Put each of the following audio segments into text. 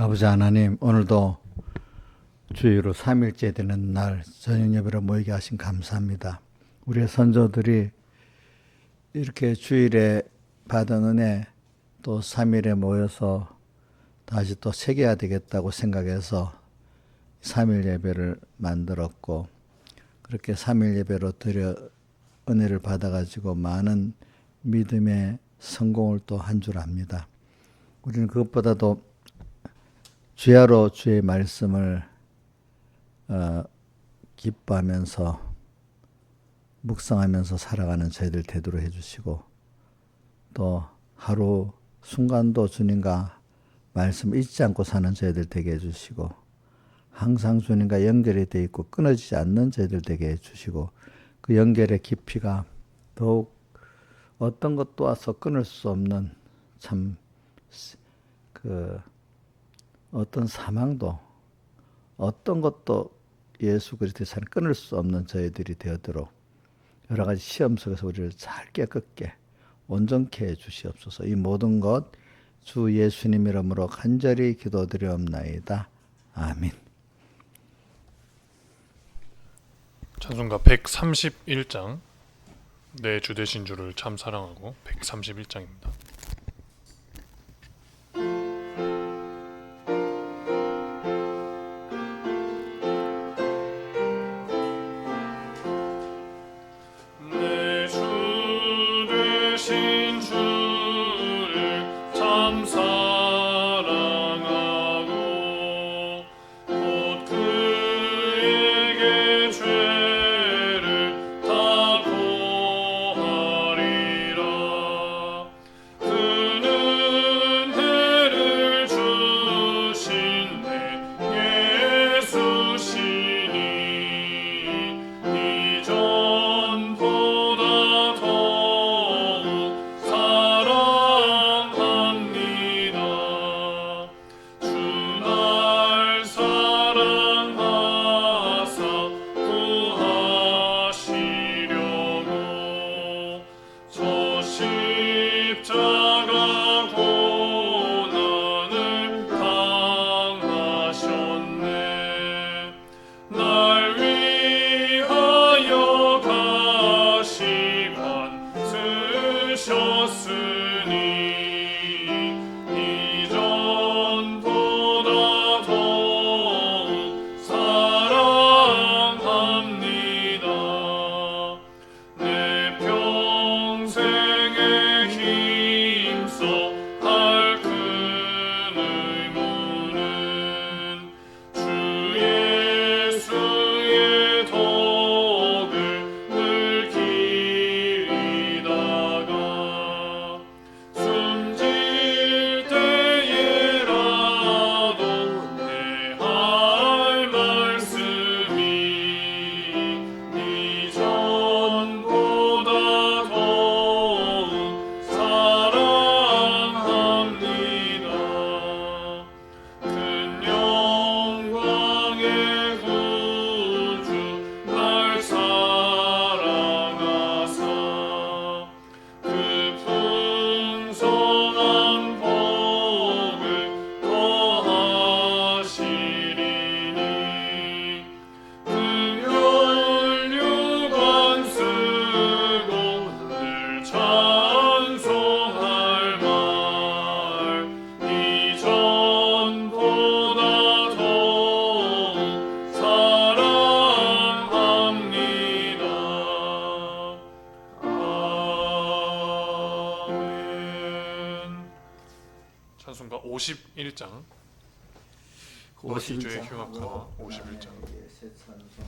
아버지 하나님, 오늘도 주일로 3일째 되는 날 저녁 예배로 모이게 하신 감사합니다. 우리의 선조들이 이렇게 주일에 받은 은혜 또 3일에 모여서 다시 또 새겨야 되겠다고 생각해서 3일 예배를 만들었고, 그렇게 3일 예배로 드려 은혜를 받아가지고 많은 믿음의 성공을 또 한 줄 압니다. 우리는 그것보다도 주야로 주의 말씀을 기뻐하면서 묵상하면서 살아가는 저희들 되도록 해주시고, 또 하루 순간도 주님과 말씀 잊지 않고 사는 저희들 되게 해주시고, 항상 주님과 연결이 되어 있고 끊어지지 않는 저희들 되게 해주시고, 그 연결의 깊이가 더욱 어떤 것도 와서 끊을 수 없는 참 어떤 사망도 어떤 것도 예수 그리스도의 끊을 수 없는 저희들이 되어도록 여러 가지 시험 속에서 우리를 잘 깨끗게 온전케 해 주시옵소서. 이 모든 것 주 예수님 이름으로 간절히 기도드리옵나이다. 아멘. 찬송가 131장 내 주 되신 주를 참 사랑하고 131장입니다. 내 주 되신 주를 참 사랑하고 곧 그에게 죄를 다 고하리라. 그는 해를 주신 내 예수시니 이전보다 더욱 사랑합니다. 주 날 사랑하사 구하시려고 저 십자가 고난을 당하셨네. 날 위하여 가시관 쓰셨으니 이전보다 더욱 사랑합니다. 내 평생에 힘써 할 큰 의무는 주 예수의 덕을 늘 기리다가 숨질 때에라도 내 할 말씀이 이전보다 더욱 사랑합니다. 큰 영광의 구주 날 사랑하사 그 풍성한 복을 더하시리니 그 혈육안 쓰고 늘 찬송할 말 이전보다 더욱 사랑합니다. 아멘. 찬송가 51장 너희 죄의 흉악하나 51장. 새 찬송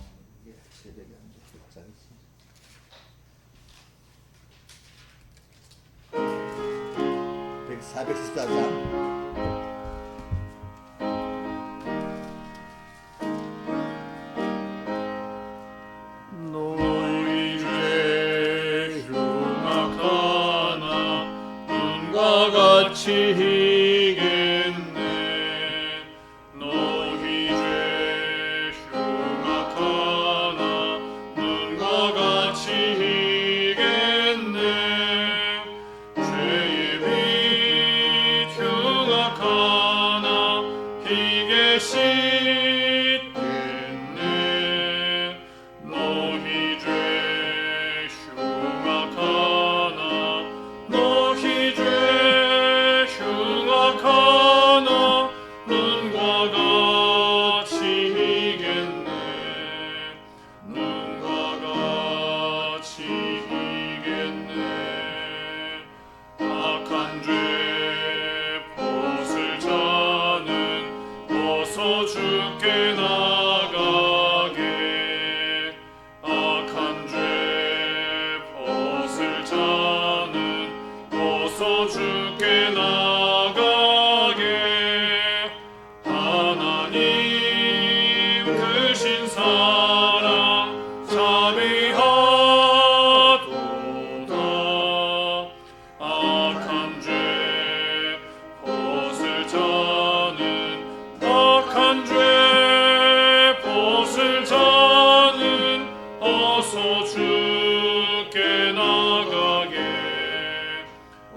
새벽에 앉아 414장. 너희 죄 흉악하나 눈과 같이 희겠네. 너희 죄 흉악하나 눈과 같이 희겠네. 죄의 빛 흉악하나 주께 나가게 악한 죄 벗을 자는 어서 주께 나가게 하나님 크신 사랑 자비하도다 악한 죄 벗을 자는 악한 죄 벗을 자는 어서 주께 나가게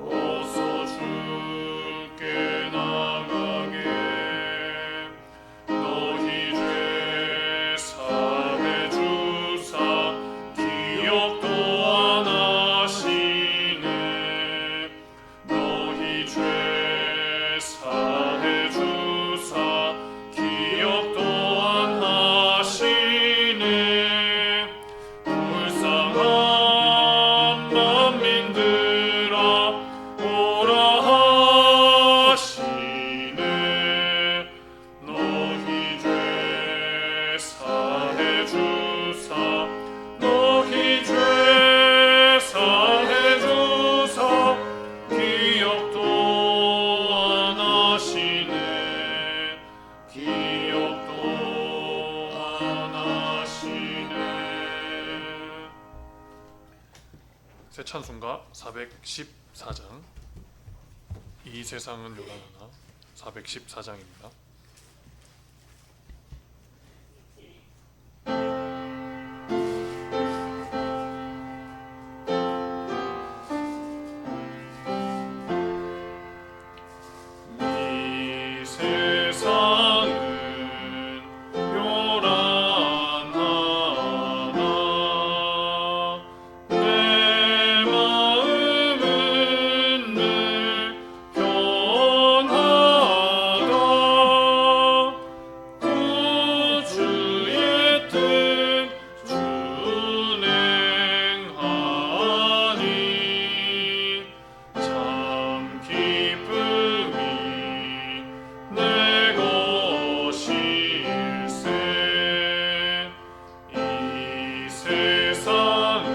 어서 주께 나가게 너희 죄 사해 주사 기억도 안 하시네 너희 죄 사해 주사 기억도 안 하시네 불쌍한 만민들아 오라 하시네 너희 죄 사해 주사 너희 죄 사해 주사 기억도 안 하시네 기억도 안 하시네. 새 찬송가 414장 이 세상은 요란하나 414장입니다. 이 세상은 요란하나 내 마음은 늘 변하다 구주의 뜻 준행하니 참 기쁨이 내 것일세 이 세상은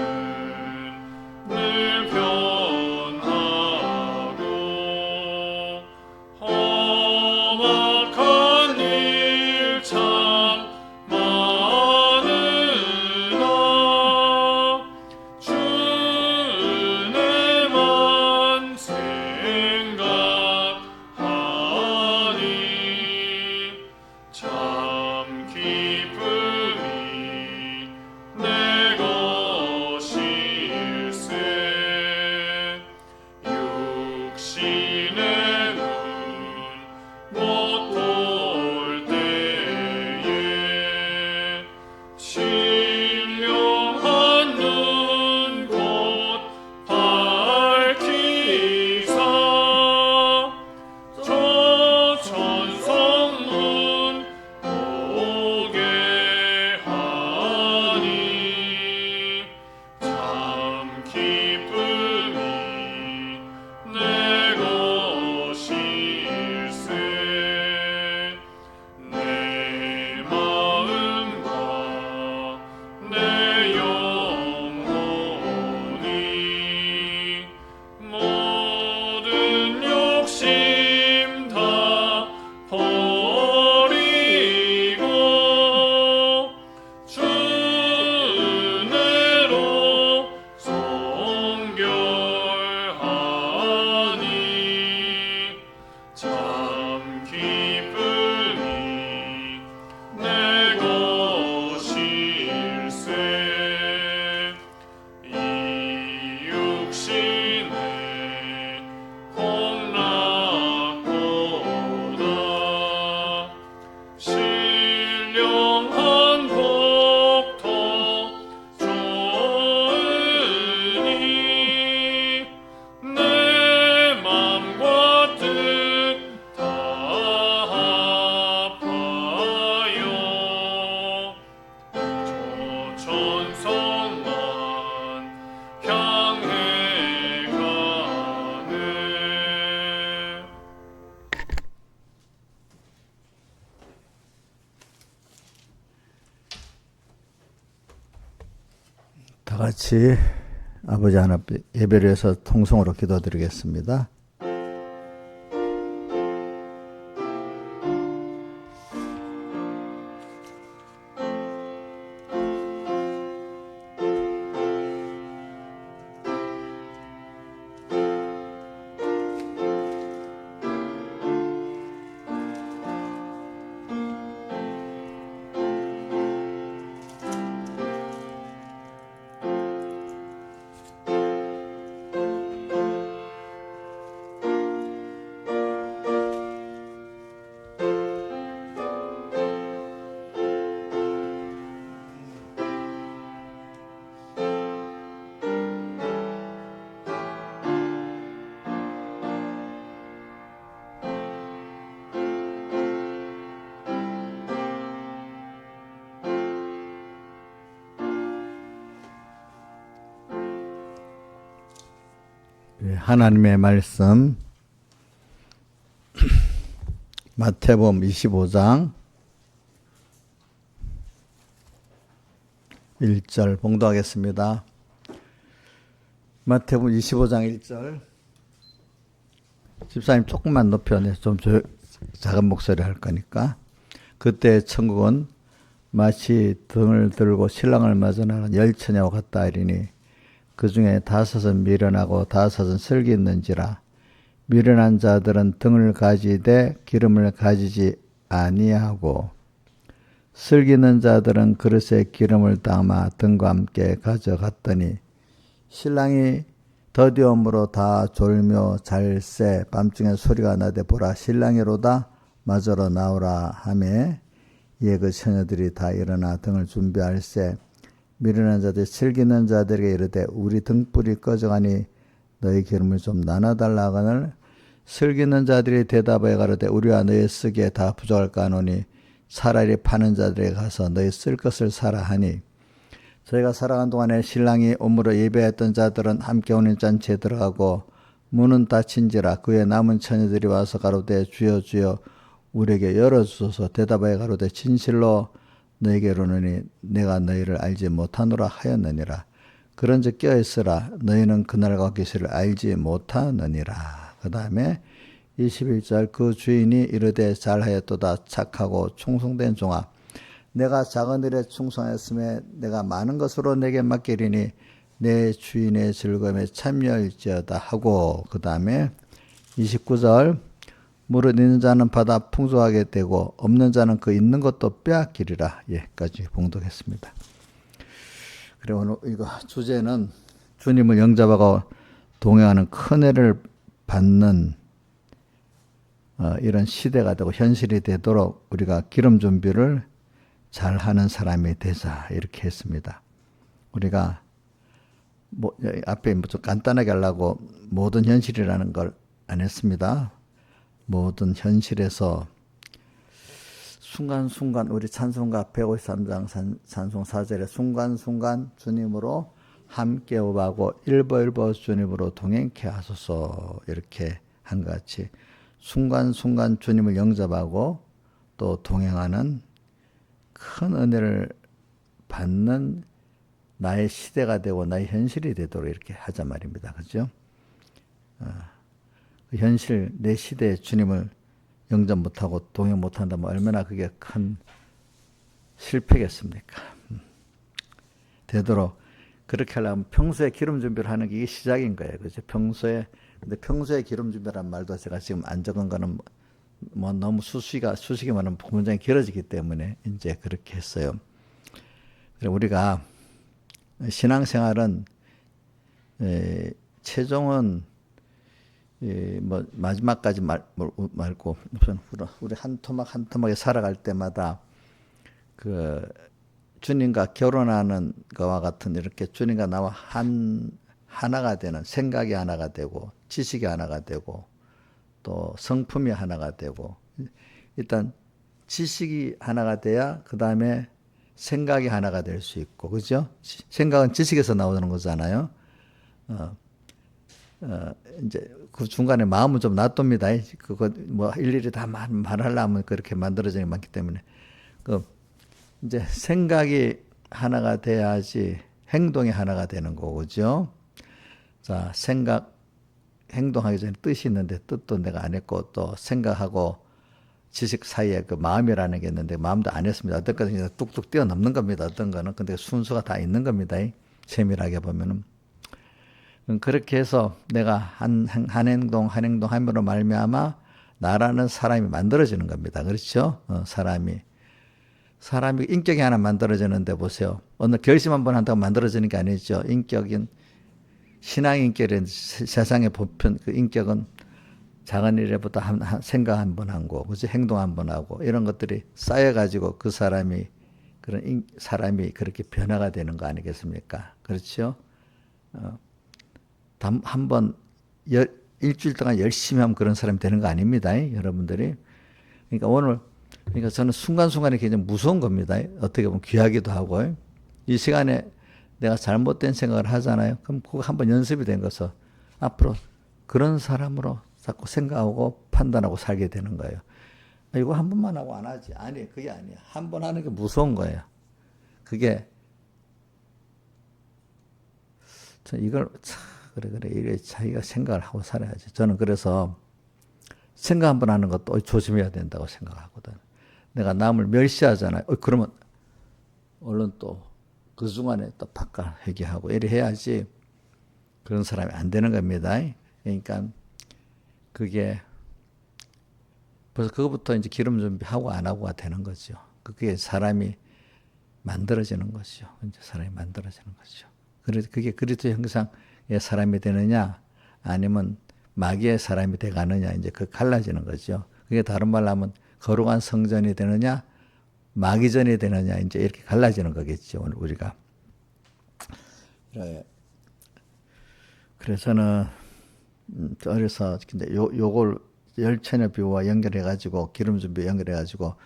늘 변하고 험악한 일 참 많으나 주님만 생각하니 참 기쁨이 내 것일세 육신의 눈못볼 때에 신령한 눈 곧 밝히사 저 천성문 보게 같이 아버지 하나님 예배를 위해서 통성으로 기도드리겠습니다. 하나님의 말씀 마태복음 25장 1절 봉독하겠습니다. 마태복음 25장 1절. 집사님 조금만 높여내, 좀 작은 목소리 할 거니까. 그때 천국은 마치 등을 들고 신랑을 맞아 나가는 열처녀와 같다 하리니 그 중에 5은 미련하고 5은 슬기 있는지라. 미련한 자들은 등을 가지되 기름을 가지지 아니하고 슬기 있는 자들은 그릇에 기름을 담아 등과 함께 가져갔더니 신랑이 더디움으로 다 졸며 잘새 밤중에 소리가 나되 보라 신랑이로다 맞으러 나오라 하매 이에 그 처녀들이 다 일어나 등을 준비할새 미련한 자들 슬기 있는 자들에게 이르되 우리 등불이 꺼져가니 너희 기름을 좀 나눠달라 하거늘 슬기 있는 자들이 대답하여 가로되 우리와 너희 쓰기에 다 부족할까 하노니 차라리 파는 자들에게 가서 너희 쓸 것을 사라 하니 저희가 살아간 동안에 신랑이 오므로 예배했던 자들은 함께 오는 잔치에 들어가고 문은 닫힌지라 그의 남은 처녀들이 와서 가로되 주여 주여 우리에게 열어주소서. 대답하여 가로되 진실로 너에게 이르노니 내가 너희를 알지 못하노라 하였느니라. 그런즉 깨어있으라 너희는 그날과 계시를 알지 못하느니라. 그 다음에 21절 그 주인이 이르되 잘하였도다 착하고 충성된 종아 내가 작은 일에 충성하였음에 내가 많은 것으로 내게 맡기리니 내 주인의 즐거움에 참여할지어다 하고 그 다음에 29절 무릇 있는 자는 받아 풍성하게 되고 없는 자는 그 있는 것도 빼앗기리라. 여기까지 봉독했습니다. 그리고 오늘 이거 주제는 주님을 영접하고 동행하는 큰 애를 받는 이런 시대가 되고 현실이 되도록 우리가 기름 준비를 잘하는 사람이 되자 이렇게 했습니다. 우리가 앞에 좀 간단하게 하려고 모든 현실이라는 걸 안 했습니다. 모든 현실에서 순간순간 우리 찬송가 153장 찬송 4절에 순간순간 주님으로 함께 오가고 일보일보 주님으로 동행케 하소서 이렇게 한 것 같이 순간순간 주님을 영접하고 또 동행하는 큰 은혜를 받는 나의 시대가 되고 나의 현실이 되도록 이렇게 하자 말입니다. 그죠? 그 현실, 내 시대에 주님을 영접 못하고 동행 못한다면 얼마나 그게 큰 실패겠습니까? 되도록 그렇게 하려면 평소에 기름 준비를 하는 게 이게 시작인 거예요. 그죠? 근데 평소에 기름 준비란 말도 제가 지금 안 적은 거는 뭐 너무 수식이 많으면 문장이 길어지기 때문에 이제 그렇게 했어요. 우리가 신앙생활은 최종은 뭐 마지막까지 말고 우리 한 토막 한 토막에 살아갈 때마다 그 주님과 결혼하는 것과 같은 이렇게 주님과 나와 하나가 되는 생각이 하나가 되고 지식이 하나가 되고 또 성품이 하나가 되고 일단 지식이 하나가 돼야 그 다음에 생각이 하나가 될 수 있고 그죠? 생각은 지식에서 나오는 거잖아요. 이제 그 중간에 마음은 좀 놔둡니다. 그거 뭐 일일이 다 말하려면 그렇게 만들어진 게 많기 때문에 이제 생각이 하나가 돼야지 행동이 하나가 되는 거고, 그죠? 자, 생각, 행동하기 전에 뜻이 있는데 뜻도 내가 안 했고 또 생각하고 지식 사이에 그 마음이라는 게 있는데 마음도 안 했습니다. 어떤 것은 그냥 뚝뚝 뛰어넘는 겁니다. 어떤 거는. 근데 순서가 다 있는 겁니다. 세밀하게 보면은. 그렇게 해서 내가 한 행동 함으로 말미암아 나라는 사람이 만들어지는 겁니다. 그렇죠? 사람이 인격이 하나 만들어지는데 보세요. 어느 결심 한번 한다고 만들어지는 게 아니죠. 인격인 신앙 인격은 세상의 보편 그 인격은 작은 일에부터 생각 한 번 하고, 그지 행동 한 번 하고 이런 것들이 쌓여가지고 그 사람이 사람이 그렇게 변화가 되는 거 아니겠습니까? 그렇죠? 한번 일주일 동안 열심히 하면 그런 사람이 되는 거 아닙니다, 여러분들이. 그러니까 저는 순간순간이 굉장히 무서운 겁니다. 어떻게 보면 귀하기도 하고. 이 시간에 내가 잘못된 생각을 하잖아요. 그럼 그거 한번 연습이 된 것은 앞으로 그런 사람으로 자꾸 생각하고 판단하고 살게 되는 거예요. 이거 한 번만 하고 안 하지. 아니, 그게 아니야. 한 번 하는 게 무서운 거예요. 그게 이걸 그래 이래 자기가 생각을 하고 살아야지. 저는 그래서 생각 한 번 하는 것도 조심해야 된다고 생각하거든. 내가 남을 멸시하잖아요. 그러면 얼른 또 그 중간에 또 바깥 회개하고 이래 해야지 그런 사람이 안 되는 겁니다. 그러니까 그게 벌써 그거부터 이제 기름 준비하고 안 하고가 되는 거죠. 그게 사람이 만들어지는 것이죠. 이제 사람이 만들어지는 거죠. 그래서 그게 그리스도 형상의 사람이 되느냐 아니면 마귀의 사람이 돼 가느냐 이제 그 갈라지는 거죠. 그게 다른 말로 하면 거룩한 성전이 되느냐 마귀전이 되느냐 이제 이렇게 갈라지는 거겠죠. 오늘 우리가. 그래서는 어려서 근데 요걸 열처녀 비유와 연결해 가지고 기름 준비 연결해 가지고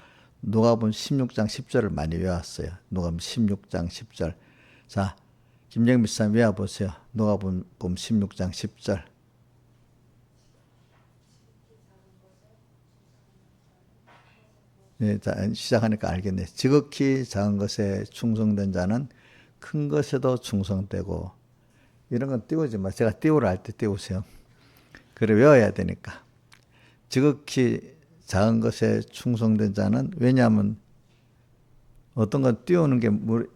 누가복음 16장 10절을 많이 외웠어요. 누가복음 16장 10절. 자, 김정민 목사님 외워 보세요. 누가복음 16장 10절. 네, 자, 시작하니까 알겠네. 지극히 작은 것에 충성된 자는 큰 것에도 충성되고 이런 건 띄우지 마. 제가 띄우라 할 때 띄우세요. 그래 외워야 되니까. 지극히 작은 것에 충성된 자는 왜냐하면 어떤 건 띄우는 게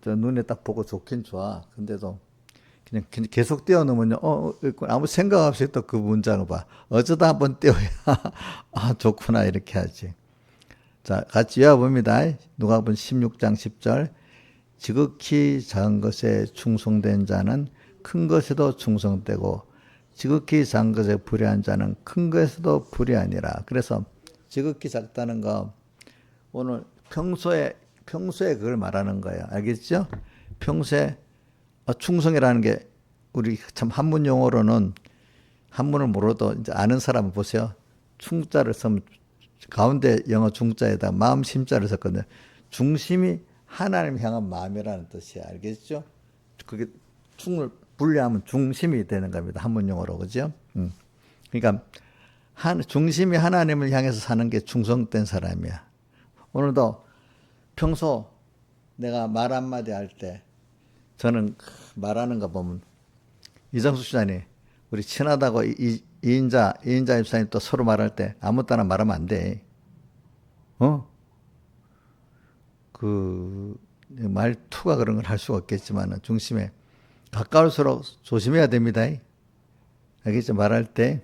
눈에 딱 보고 좋긴 좋아. 근데도 그냥 계속 띄워놓으면요. 아무 생각 없이 또 그 문장을 봐. 어쩌다 한번 띄워야 아 좋구나 이렇게 하지. 자, 같이 외워봅니다. 누가복음 16장 10절. 지극히 작은 것에 충성된 자는 큰 것에도 충성되고 지극히 작은 것에 불의한 자는 큰 것에도 불의하니라. 그래서 지극히 작다는 거 오늘 평소에 그걸 말하는 거예요. 알겠죠? 평소에 충성이라는 게 우리 참 한문 용어로는 한문을 모르도 이제 아는 사람은 보세요. 충자를 쓰면 가운데 영어 중자에다 마음 심자를 썼거든요. 중심이 하나님 향한 마음이라는 뜻이야. 알겠죠? 그게 충을 분리하면 중심이 되는 겁니다. 한문 용어로. 그죠? 그러니까 중심이 하나님을 향해서 사는 게 충성된 사람이야. 오늘도 평소 내가 말 한마디 할 때 저는 말하는 거 보면 이정숙 시장이 우리 친하다고 이인자 집사님 또 서로 말할 때 아무 때나 말하면 안 돼. 그 말투가 그런 걸 할 수가 없겠지만 중심에 가까울수록 조심해야 됩니다. 알겠죠? 말할 때.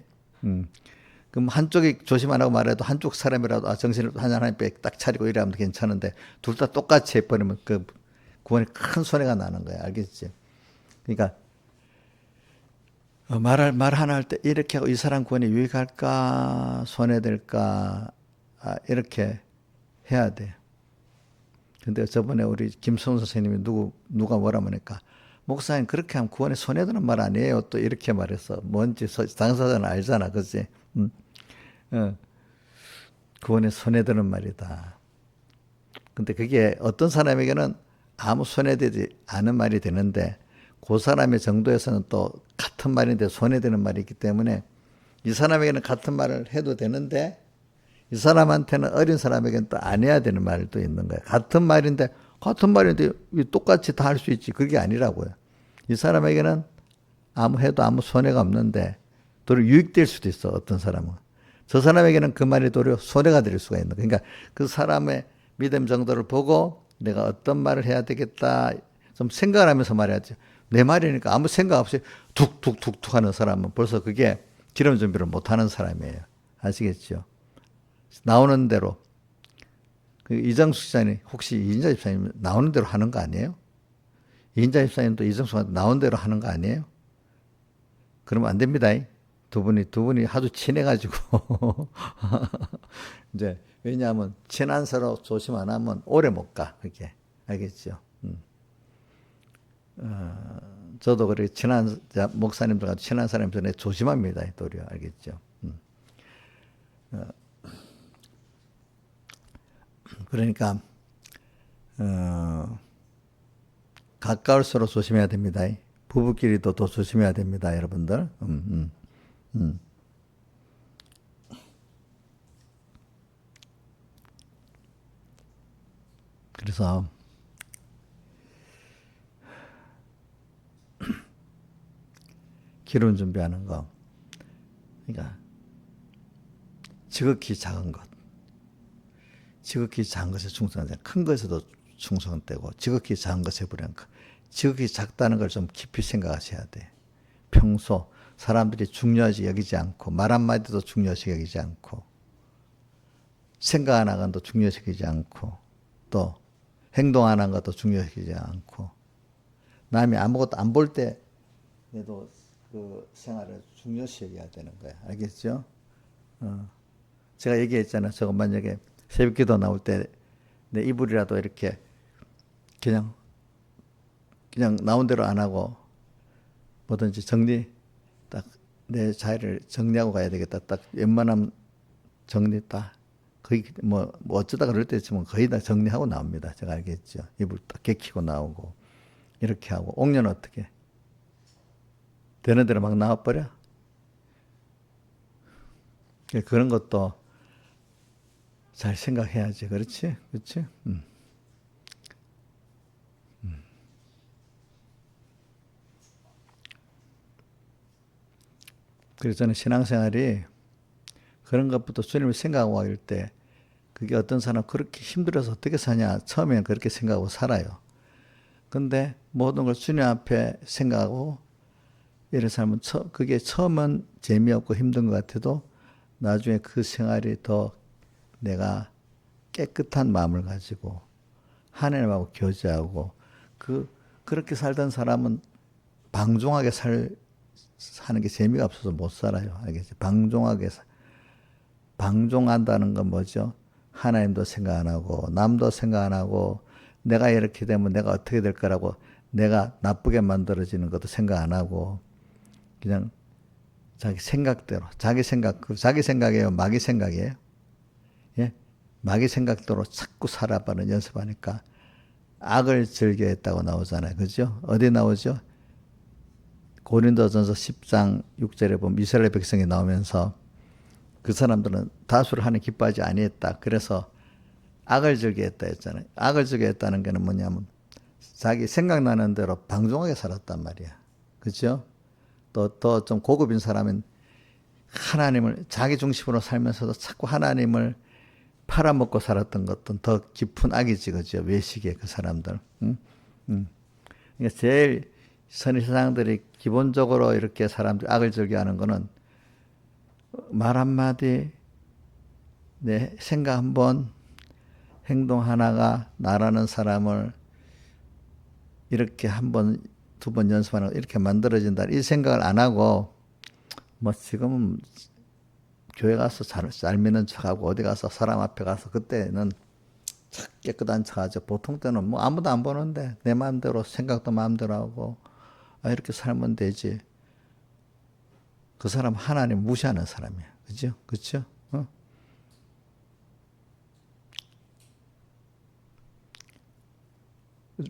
그럼 한쪽이 조심 안 하고 말해도 한쪽 사람이라도 정신을 하나님 딱 차리고 이래 하면 괜찮은데 둘 다 똑같이 해버리면 그 구원에 큰 손해가 나는 거야. 알겠지? 그러니까 말 하나 할 때 이렇게 하고 이 사람 구원에 유익할까 손해될까 이렇게 해야 돼. 근데 저번에 우리 김성훈 선생님이 누가 뭐라 하니까 목사님 그렇게 하면 구원에 손해되는 말 아니에요. 또 이렇게 말해서 뭔지 당사자는 알잖아. 그치? 구원에 손해되는 말이다. 근데 그게 어떤 사람에게는 아무 손해되지 않은 말이 되는데 그 사람의 정도에서는 또 같은 말인데 손해되는 말이 있기 때문에 이 사람에게는 같은 말을 해도 되는데 이 사람한테는 어린 사람에게는 또 안 해야 되는 말도 있는 거예요. 같은 말인데 똑같이 다 할 수 있지. 그게 아니라고요. 이 사람에게는 아무 해도 아무 손해가 없는데 도리어 유익될 수도 있어. 어떤 사람은. 저 사람에게는 그 말이 도리어 손해가 될 수가 있는 거야. 그러니까 그 사람의 믿음 정도를 보고 내가 어떤 말을 해야 되겠다 좀 생각을 하면서 말해야지. 내 말이니까 아무 생각 없이 툭툭툭툭 하는 사람은 벌써 그게 기름 준비를 못하는 사람이에요. 아시겠죠? 나오는 대로. 그 이정숙 집사님 혹시 이인자 집사님 나오는 대로 하는 거 아니에요? 이인자 집사님도 이정숙한테 나오는 대로 하는 거 아니에요? 그러면 안 됩니다. 두 분이 하도 친해가지고 이제 왜냐하면 친한 서로 조심 안 하면 오래 못 가. 그게 알겠죠? 저도 그렇게 친한 목사님들과 친한 사람 전에 조심합니다. 도리어 알겠죠? 그러니까 가까울수록 조심해야 됩니다. 부부끼리도 더 조심해야 됩니다, 여러분들. 그래서 기름 준비하는 거, 그러니까 지극히 작은 것, 지극히 작은 것에 충성하자. 큰 것에도 충성되고 지극히 작은 것에 불행한 것. 지극히 작다는 걸 좀 깊이 생각하셔야 돼. 평소 사람들이 중요하지 여기지 않고 말 한마디도 중요시 여기지 않고 생각 하나도 중요시 여기지 않고 또 행동 하는 것도 중요시 여기지 않고 남이 아무것도 안 볼 때에도 그 생활을 중요시 여겨야 되는 거야. 알겠죠? 제가 얘기했잖아요. 저거 만약에 새벽기도 나올 때 내 이불이라도 이렇게 그냥 나온 대로 안 하고 뭐든지 정리 딱 내 자리를 정리하고 가야 되겠다. 딱 웬만하면 정리 딱 거의 뭐 어쩌다 그럴 때 있으면 거의 다 정리하고 나옵니다. 제가 알겠죠. 이불 딱 개키고 나오고 이렇게 하고 옥녀는 어떻게 되는 대로 막 나와버려? 그런 것도 잘 생각해야지. 그렇지? 그렇지? 그래서 저는 신앙생활이 그런 것부터 주님을 생각하고 할 때 그게 어떤 사람 그렇게 힘들어서 어떻게 사냐 처음에는 그렇게 생각하고 살아요. 근데 모든 걸 주님 앞에 생각하고 이런 사람은 그게 처음은 재미없고 힘든 것 같아도 나중에 그 생활이 더 내가 깨끗한 마음을 가지고 하나님하고 교제하고 그렇게 살던 사람은 방종하게 사는 게 재미가 없어서 못 살아요. 알겠죠? 방종한다는 건 뭐죠? 하나님도 생각 안 하고 남도 생각 안 하고 내가 이렇게 되면 내가 어떻게 될 거라고 내가 나쁘게 만들어지는 것도 생각 안 하고 그냥 자기 생각대로 자기 생각이에요? 마귀 생각이에요? 예? 마귀 생각대로 자꾸 살아가는 연습하니까 악을 즐겨했다고 나오잖아요. 그죠? 어디 나오죠? 고린도전서 10장 6절에 보면 이스라엘 백성이 나오면서 그 사람들은 다수를 하나님 기뻐하지 아니했다. 그래서 악을 즐겨했다 했잖아요. 악을 즐겨했다는 게 뭐냐면 자기 생각나는 대로 방종하게 살았단 말이야. 그렇죠? 또 더 좀 고급인 사람은 하나님을 자기 중심으로 살면서도 자꾸 하나님을 팔아먹고 살았던 것도 더 깊은 악이지. 그죠? 외식에 그 사람들. 그러니까 제일 선지자들이 기본적으로 이렇게 사람들이 악을 즐겨하는 거는 말 한마디, 내 생각 한 번, 행동 하나가 나라는 사람을 이렇게 한 번, 두 번 연습하는 거 이렇게 만들어진다. 이 생각을 안 하고 뭐 지금은 교회 가서 잘 믿는 척하고 어디 가서 사람 앞에 가서 그때는 착 깨끗한 척하죠. 보통 때는 뭐 아무도 안 보는데 내 마음대로 생각도 마음대로 하고 이렇게 살면 되지. 그 사람 하나님 무시하는 사람이야. 그죠? 그렇죠?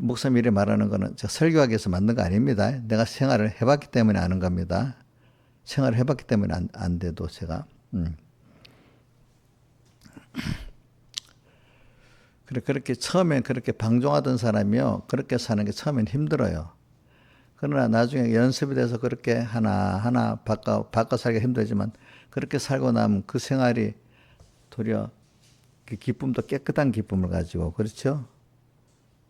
목사님 이래 말하는 거는 제가 설교하기 위해서 만든 거 아닙니다. 내가 생활을 해봤기 때문에 아는 겁니다. 생활을 해봤기 때문에 안 돼도 제가. 그렇게 처음엔 그렇게 방종하던 사람이요. 그렇게 사는 게 처음엔 힘들어요. 그러나 나중에 연습이 돼서 그렇게 하나하나 바꿔 살기가 힘들지만 그렇게 살고 나면 그 생활이 도리어 그 기쁨도 깨끗한 기쁨을 가지고, 그렇죠?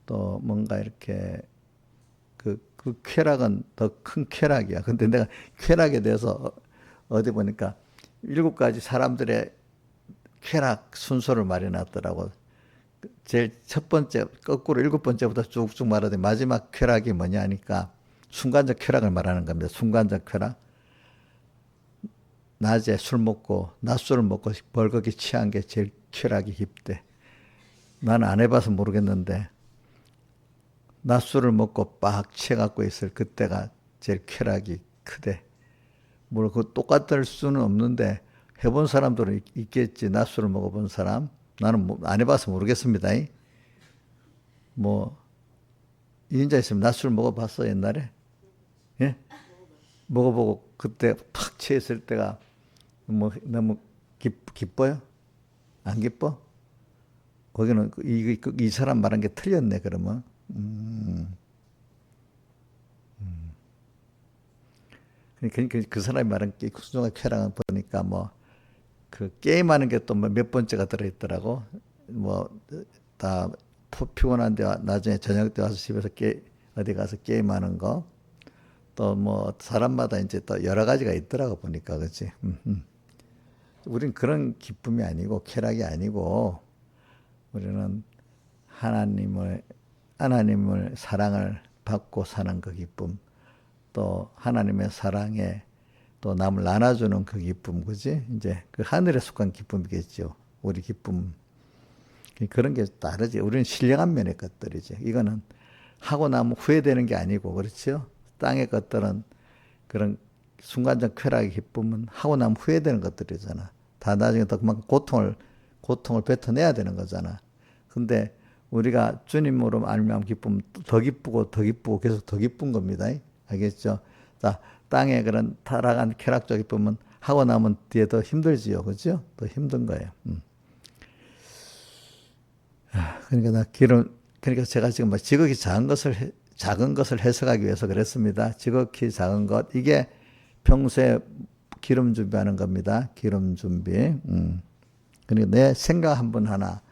또 뭔가 이렇게 그 쾌락은 더 큰 쾌락이야. 근데 내가 쾌락에 대해서 어디 보니까 7가지 사람들의 쾌락 순서를 마련해놨더라고. 제일 첫 번째, 거꾸로 7번째부터 쭉쭉 말하되 마지막 쾌락이 뭐냐 하니까 순간적 쾌락을 말하는 겁니다. 순간적 쾌락. 낮에 술 먹고, 낮술을 먹고 벌겋게 취한 게 제일 쾌락이 깊대. 나는 안 해봐서 모르겠는데, 낮술을 먹고 빡 취해갖고 있을 그때가 제일 쾌락이 크대. 물론 그 똑같을 수는 없는데, 해본 사람들은 있겠지. 낮술을 먹어본 사람. 나는 안 해봐서 모르겠습니다. 뭐, 이인자 있으면 낮술 먹어봤어, 옛날에? 예? 먹어보고 그때 팍 취했을 때가 뭐 너무 기뻐요? 안 기뻐? 거기는 이 사람 말한 게 틀렸네, 그러면. 그 사람이 말한 게 순종의 쾌락은 보니까 뭐 그 게임하는 게 또 몇 번째가 들어있더라고. 뭐 다 피곤한데 나중에 저녁 때 와서 집에서 어디 가서 게임하는 거. 또 뭐 사람마다 이제 또 여러 가지가 있더라고 보니까, 그렇지? 우린 그런 기쁨이 아니고 쾌락이 아니고 우리는 하나님을 사랑을 받고 사는 그 기쁨, 또 하나님의 사랑에 또 남을 나눠주는 그 기쁨, 그지? 이제 그 하늘에 속한 기쁨이겠죠. 우리 기쁨. 그런 게 다르지. 우리는 신령한 면의 것들이지. 이거는 하고 나면 후회되는 게 아니고, 그렇죠? 땅의 것들은 그런 순간적 쾌락의 기쁨은 하고 나면 후회되는 것들이잖아. 다 나중에 더 그만큼 고통을 뱉어내야 되는 거잖아. 근데 우리가 주님으로 말미암은 기쁨은 더 기쁘고 더 기쁘고 계속 더 기쁜 겁니다. 알겠죠? 자, 땅의 그런 타락한 쾌락적 기쁨은 하고 나면 뒤에 더 힘들지요. 그죠? 더 힘든 거예요. 그러니까 그러니까 제가 지금 뭐 지극히 작은 것을 해석하기 위해서 그랬습니다. 지극히 작은 것. 이게 평소에 기름 준비하는 겁니다. 기름 준비. 그러니까 내 생각 한 번 하나,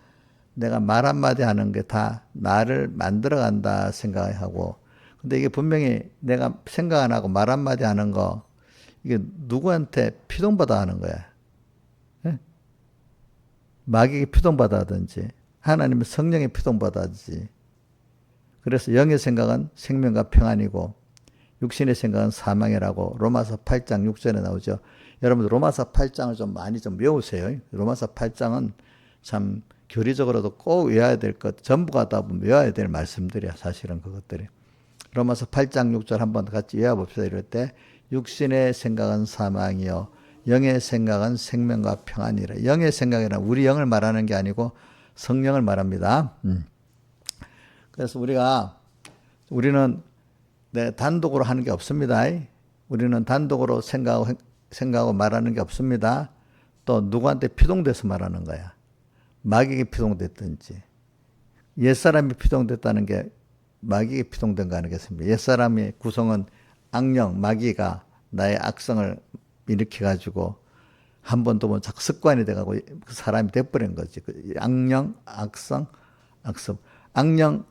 내가 말 한마디 하는 게 다 나를 만들어 간다 생각하고, 근데 이게 분명히 내가 생각 안 하고 말 한마디 하는 거, 이게 누구한테 피동받아 하는 거야. 예? 마귀에게 피동받아 하든지, 하나님의 성령에 피동받아 하든지. 그래서 영의 생각은 생명과 평안이고, 육신의 생각은 사망이라고 로마서 8장 6절에 나오죠. 여러분들 로마서 8장을 좀 많이 좀 외우세요. 로마서 8장은 참 교리적으로도 꼭 외워야 될 것, 전부가 다 외워야 될 말씀들이야, 사실은 그것들이. 로마서 8장 6절 한번 같이 외워봅시다. 이럴 때 육신의 생각은 사망이요 영의 생각은 생명과 평안이라. 영의 생각이란 우리 영을 말하는 게 아니고 성령을 말합니다. 그래서 우리는 단독으로 하는 게 없습니다. 우리는 단독으로 생각하고 말하는 게 없습니다. 또 누구한테 피동돼서 말하는 거야. 마귀에게 피동됐든지. 옛사람이 피동됐다는 게 마귀에게 피동된 거 아니겠습니까? 옛사람의 구성은 악령, 마귀가 나의 악성을 일으켜가지고 한 번 또 뭐 습관이 돼가고 그 사람이 돼버린 거지. 악령, 악성, 악습. 악령,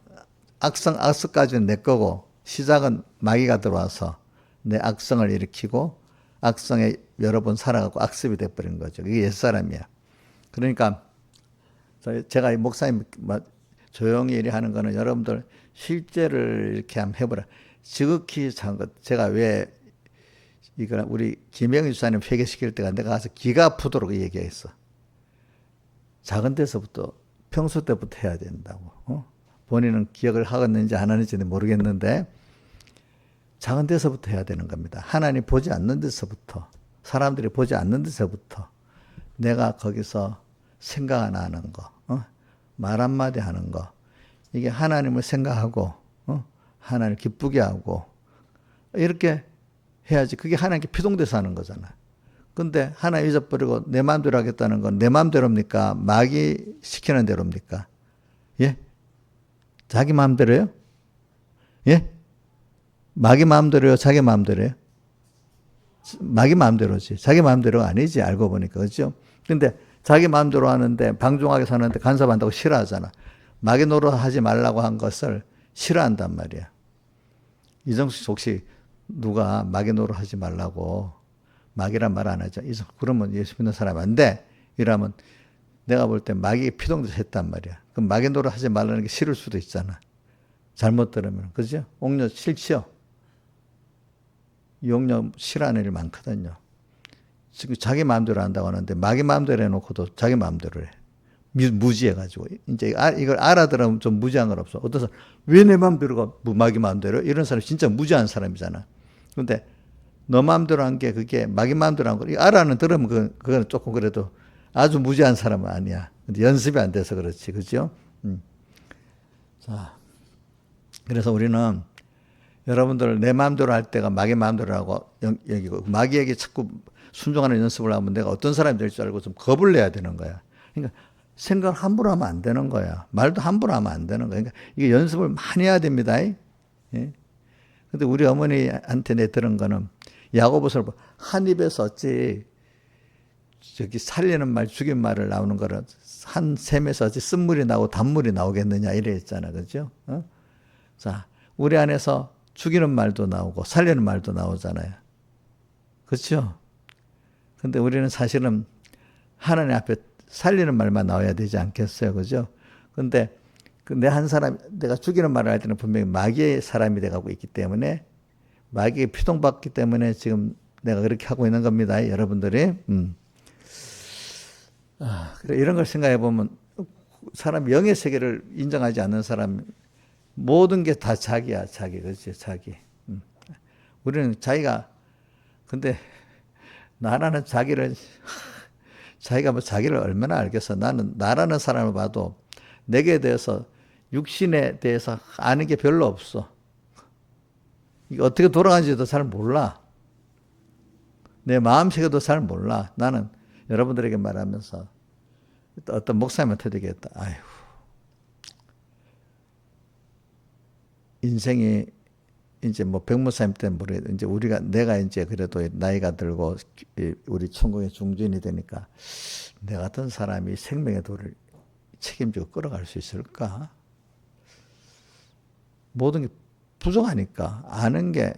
악성, 악습까지는 내 거고 시작은 마귀가 들어와서 내 악성을 일으키고 악성에 여러 번 살아가고 악습이 돼버린 거죠. 이게 옛사람이야. 그러니까 제가 목사님 조용히 이리 하는 거는 여러분들 실제를 이렇게 한번 해보라. 지극히 작은 것. 제가 왜 이거 우리 김영희 주사님 회개시킬 때가 내가 가서 기가 아프도록 얘기했어. 작은 데서부터 평소 때부터 해야 된다고. 본인은 기억을 하겠는지 안 하는지는 모르겠는데 작은 데서부터 해야 되는 겁니다. 하나님 보지 않는 데서부터, 사람들이 보지 않는 데서부터 내가 거기서 생각 하나 하는 거, 말 한마디 하는 거, 이게 하나님을 생각하고 하나님을 기쁘게 하고 이렇게 해야지. 그게 하나님께 피동돼서 하는 거잖아. 근데 하나님 잊어버리고 내 마음대로 하겠다는 건 내 마음대로입니까? 마귀 시키는 대로입니까? 예? 자기 마음대로요? 예? 마귀 마음대로요, 자기 마음대로요? 마귀 마음대로지. 자기 마음대로가 아니지, 알고 보니까. 그렇죠? 근데 자기 마음대로 하는데, 방종하게 사는데 간섭한다고 싫어하잖아. 마귀 노릇 하지 말라고 한 것을 싫어한단 말이야. 이정숙 씨 혹시 누가 마귀 노릇 하지 말라고 마귀란 말 안 하죠. 그러면 예수 믿는 사람 안 돼. 이러면 내가 볼 때 마귀가 피동돼서 했단 말이야. 그럼 마귀 노릇 하지 말라는 게 싫을 수도 있잖아. 잘못 들으면. 그죠? 옥녀 싫죠? 이 옥녀 싫어하는 일 많거든요. 지금 자기 마음대로 한다고 하는데 마귀 마음대로 해놓고도 자기 마음대로 해. 무지해가지고. 이제 이걸 알아들으면 좀 무지한 건 없어. 어떤 사람, 왜 내 마음대로가 마귀 마음대로? 이런 사람 진짜 무지한 사람이잖아. 근데 너 마음대로 한 게 그게 마귀 마음대로 한 거. 알아는 들으면 그거는 조금 그래도 아주 무지한 사람은 아니야. 근데 연습이 안 돼서 그렇지. 그죠? 자. 그래서 우리는 여러분들 내 마음대로 할 때가 마귀 마음대로 하고 여기고 마귀에게 자꾸 순종하는 연습을 하면 내가 어떤 사람이 될 줄 알고 좀 겁을 내야 되는 거야. 그러니까 생각을 함부로 하면 안 되는 거야. 말도 함부로 하면 안 되는 거야. 그러니까 이게 연습을 많이 해야 됩니다. 예? 근데 우리 어머니한테 내 들은 거는 야고보서를 한 입에서 어찌 저기 살리는 말, 죽인 말을 나오는 거를 한 샘에서 어찌 쓴물이 나오고 단물이 나오겠느냐 이래 했잖아. 그죠? 자, 우리 안에서 죽이는 말도 나오고 살리는 말도 나오잖아요. 그렇죠? 근데 우리는 사실은 하나님 앞에 살리는 말만 나와야 되지 않겠어요. 그죠? 근데 내 한 사람, 내가 죽이는 말을 할 때는 분명히 마귀의 사람이 돼가고 있기 때문에 마귀에 피동받기 때문에 지금 내가 그렇게 하고 있는 겁니다. 여러분들이. 그래, 이런 걸 생각해 보면 사람 영의 세계를 인정하지 않는 사람 모든 게 다 자기야, 자기. 그렇지, 자기. 우리는 자기가, 근데 나라는 자기가 뭐 자기를 얼마나 알겠어. 나는 나라는 사람을 봐도 내게 대해서 육신에 대해서 아는 게 별로 없어. 이게 어떻게 돌아가는지도 잘 몰라. 내 마음세계도 잘 몰라. 나는 여러분들에게 말하면서 어떤 목사님한테 되겠다. 아휴. 인생이 이제 뭐 백무사님 때문에 모르겠 이제 내가 이제 그래도 나이가 들고 우리 천국의 중진이 되니까 내 같은 사람이 생명의 도를 책임지고 끌어갈 수 있을까? 모든 게 부족하니까 아는 게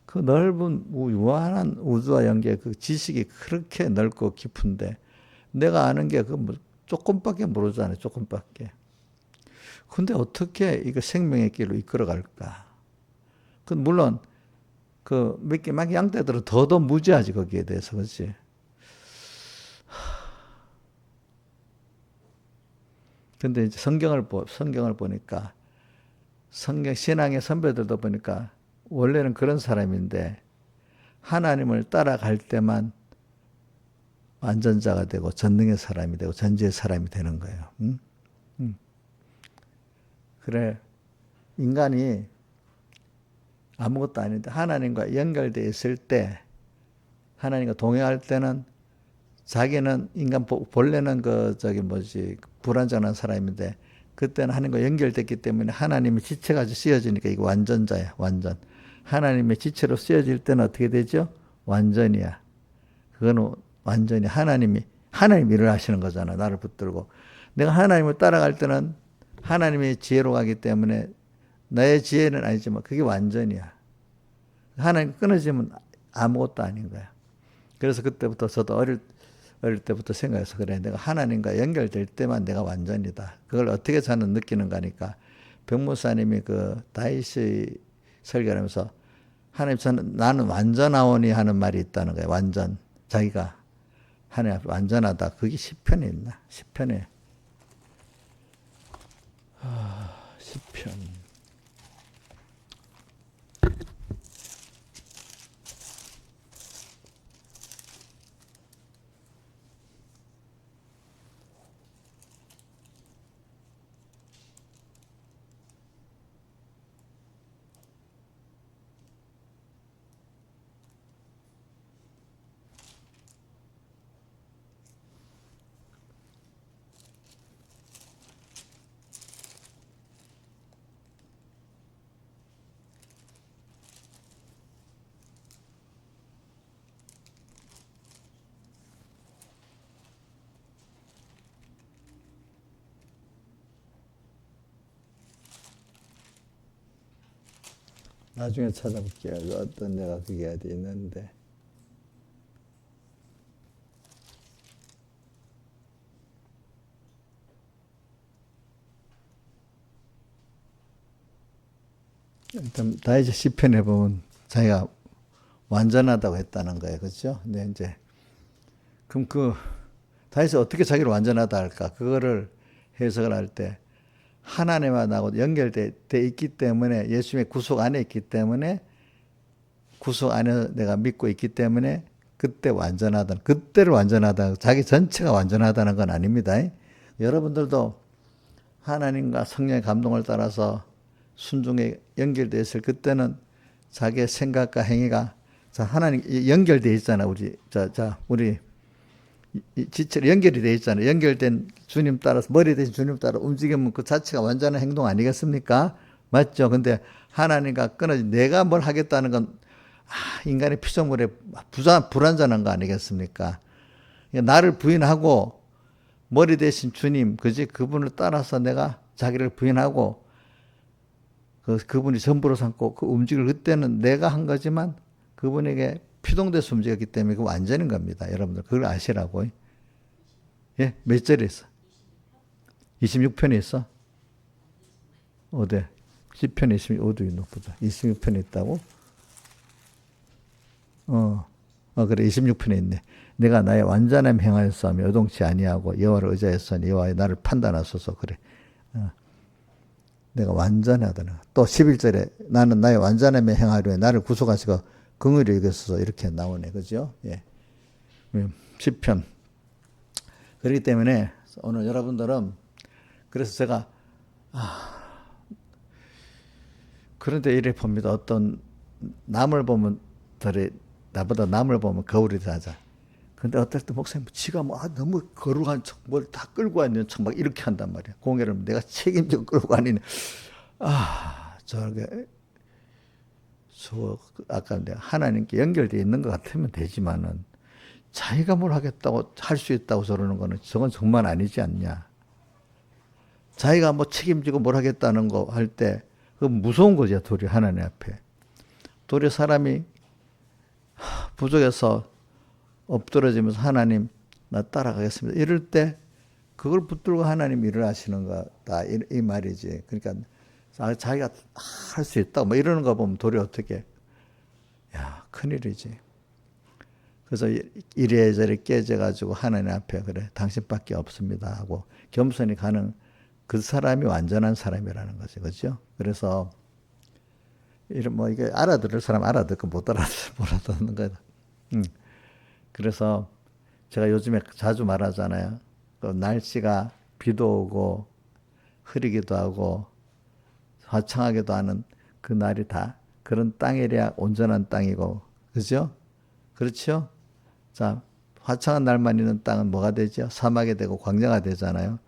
그 넓은 무한한 우주와 연계의 그 지식이 그렇게 넓고 깊은데 내가 아는 게 그 뭐 조금밖에 모르잖아요. 조금밖에. 근데 어떻게 이거 생명의 길로 이끌어갈까? 그 물론 그 막 양떼들은 더더 무지하지 거기에 대해서. 그렇지? 근데 이제 성경을 보니까 성경 신앙의 선배들도 보니까 원래는 그런 사람인데 하나님을 따라갈 때만 완전자가 되고 전능의 사람이 되고 전지의 사람이 되는 거예요. 그래, 인간이 아무것도 아닌데 하나님과 연결되어 있을 때 하나님과 동행할 때는 자기는 인간 본래는 불완전한 사람인데 그때는 하나님과 연결됐기 때문에 하나님의 지체가 쓰여지니까 이거 완전자야. 완전. 하나님의 지체로 쓰여질 때는 어떻게 되죠? 완전이야. 그거는 완전히 하나님이 일을 하시는 거잖아. 나를 붙들고. 내가 하나님을 따라갈 때는 하나님의 지혜로 가기 때문에 나의 지혜는 아니지만 그게 완전이야. 하나님 끊어지면 아무것도 아닌 거야. 그래서 그때부터 저도 어릴 때부터 생각해서 그래. 내가 하나님과 연결될 때만 내가 완전이다. 그걸 어떻게 저는 느끼는가 하니까 백무사님이 그 다윗의 설교하면서 하나님 나는 완전하오니 하는 말이 있다는 거예요. 완전. 자기가 하나님 앞에 완전하다. 그게 시편에 있나? 시편에. 시편. 나중에 찾아볼게요. 어떤 데가 그게 어디 있는데. 일단 다윗의 시편에 보면 자기가 완전하다고 했다는 거예요. 그렇죠? 근데 이제 그럼 그 다윗이 어떻게 자기를 완전하다 할까? 그거를 해석을 할 때 하나님하고 연결돼 있기 때문에 예수님의 구속 안에 있기 때문에 구속 안에 내가 믿고 있기 때문에 그때 완전하다. 그때를 완전하다. 자기 전체가 완전하다는 건 아닙니다. 여러분들도 하나님과 성령의 감동을 따라서 순종에 연결되어 있을 그때는 자기의 생각과 행위가 자 하나님 연결되어 있잖아. 우리 지체로 연결이 되어 있잖아요. 연결된 주님 따라서 머리 대신 주님 따라 움직이면 그 자체가 완전한 행동 아니겠습니까? 맞죠? 근데 하나님과 끊어진 내가 뭘 하겠다는 건 인간의 피조물에 불완전한 거 아니겠습니까? 나를 부인하고 머리 대신 주님, 그지? 그분을 따라서 내가 자기를 부인하고 그분이 전부로 삼고 그 움직일 그때는 내가 한 거지만 그분에게 피동돼서 움직였기 때문에 그 완전인 겁니다. 여러분들 그걸 아시라고. 예? 몇 절에 있어? 26편에 있어? 어디? 10편에 25도 높보다 26편에 있다고? 그래 26편에 있네. 내가 나의 완전함 행하였사오며 여동치 아니하고 여호와를 의지하였으니 여호와의 나를 판단하소서. 그래. 내가 완전하다는. 또 11절에 나는 나의 완전함에 행하려니 나를 구속하시고 긍휼히 여기소서 이렇게 나오네. 그죠? 예. 10편. 그렇기 때문에 오늘 여러분들은 그래서 제가 그런데 이래 봅니다. 어떤 남을 보면 나보다 남을 보면 거울이 하자. 근데 어떨 때 목사님 지가 너무 거룩한 척 뭘 다 끌고 왔는 척 막 이렇게 한단 말이야. 공예를 내가 책임지고 끌고 가니 아까 내가 하나님께 연결되어 있는 것 같으면 되지만은 자기가 뭘 하겠다고 할 수 있다고 저러는 거는 저건 정말 아니지 않냐. 자기가 뭐 책임지고 뭘 하겠다는 거 할 때 그건 무서운 거죠. 도리어 하나님 앞에. 도리어 사람이 부족해서 엎드러지면서 하나님 나 따라가겠습니다. 이럴 때 그걸 붙들고 하나님 일을 하시는 거다. 이 말이지. 그러니까 자기가 할 수 있다. 뭐 이러는 거 보면 도리어 어떻게. 야, 큰일이지. 그래서 이래저래 깨져가지고 하나님 앞에 그래 당신밖에 없습니다 하고 겸손히 가는 그 사람이 완전한 사람이라는 거죠. 그렇죠? 그래서 이런 이게 알아들을 사람 알아듣고 못 알아듣는 거다. 그래서 제가 요즘에 자주 말하잖아요. 그 날씨가 비도 오고 흐리기도 하고 화창하기도 하는 그 날이 다 그런 땅이래야 온전한 땅이고, 그죠? 그렇죠? 자, 화창한 날만 있는 땅은 뭐가 되죠? 사막이 되고 광야가 되잖아요.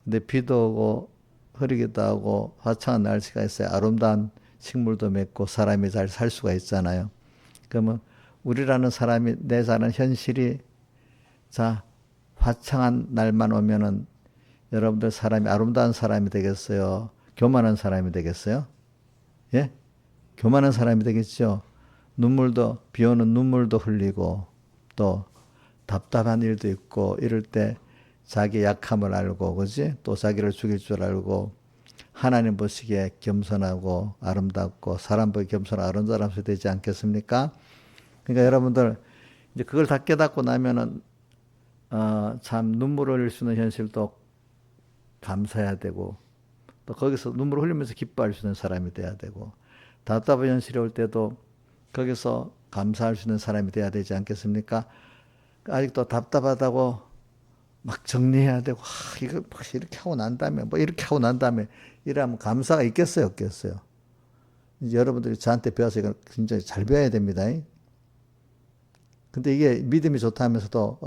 근데 비도 오고 흐리기도 하고 화창한 날씨가 있어야 아름다운 식물도 맺고 사람이 잘 살 수가 있잖아요. 그러면 우리라는 사람이 내 사는 현실이 자 화창한 날만 오면은 여러분들 사람이 아름다운 사람이 되겠어요? 교만한 사람이 되겠어요? 예? 교만한 사람이 되겠죠. 비 오는 눈물도 흘리고 또 답답한 일도 있고 이럴 때 자기 약함을 알고 그지? 또 자기를 죽일 줄 알고 하나님 보시기에 겸손하고 아름답고 사람 보기 겸손하고 아름다운 사람이 되지 않겠습니까? 그러니까 여러분들 이제 그걸 다 깨닫고 나면은 참 눈물을 흘릴 수 있는 현실도 감사해야 되고 또 거기서 눈물을 흘리면서 기뻐할 수 있는 사람이 돼야 되고 답답한 현실이 올 때도 거기서 감사할 수 있는 사람이 돼야 되지 않겠습니까? 아직도 답답하다고 막 정리해야 되고 이거 이렇게 하고 난 다음에 이렇게 하고 난 다음에 이러면 감사가 있겠어요, 없겠어요? 이제 여러분들이 저한테 배워서 이걸 굉장히 잘 배워야 됩니다. 근데 이게 믿음이 좋다 하면서도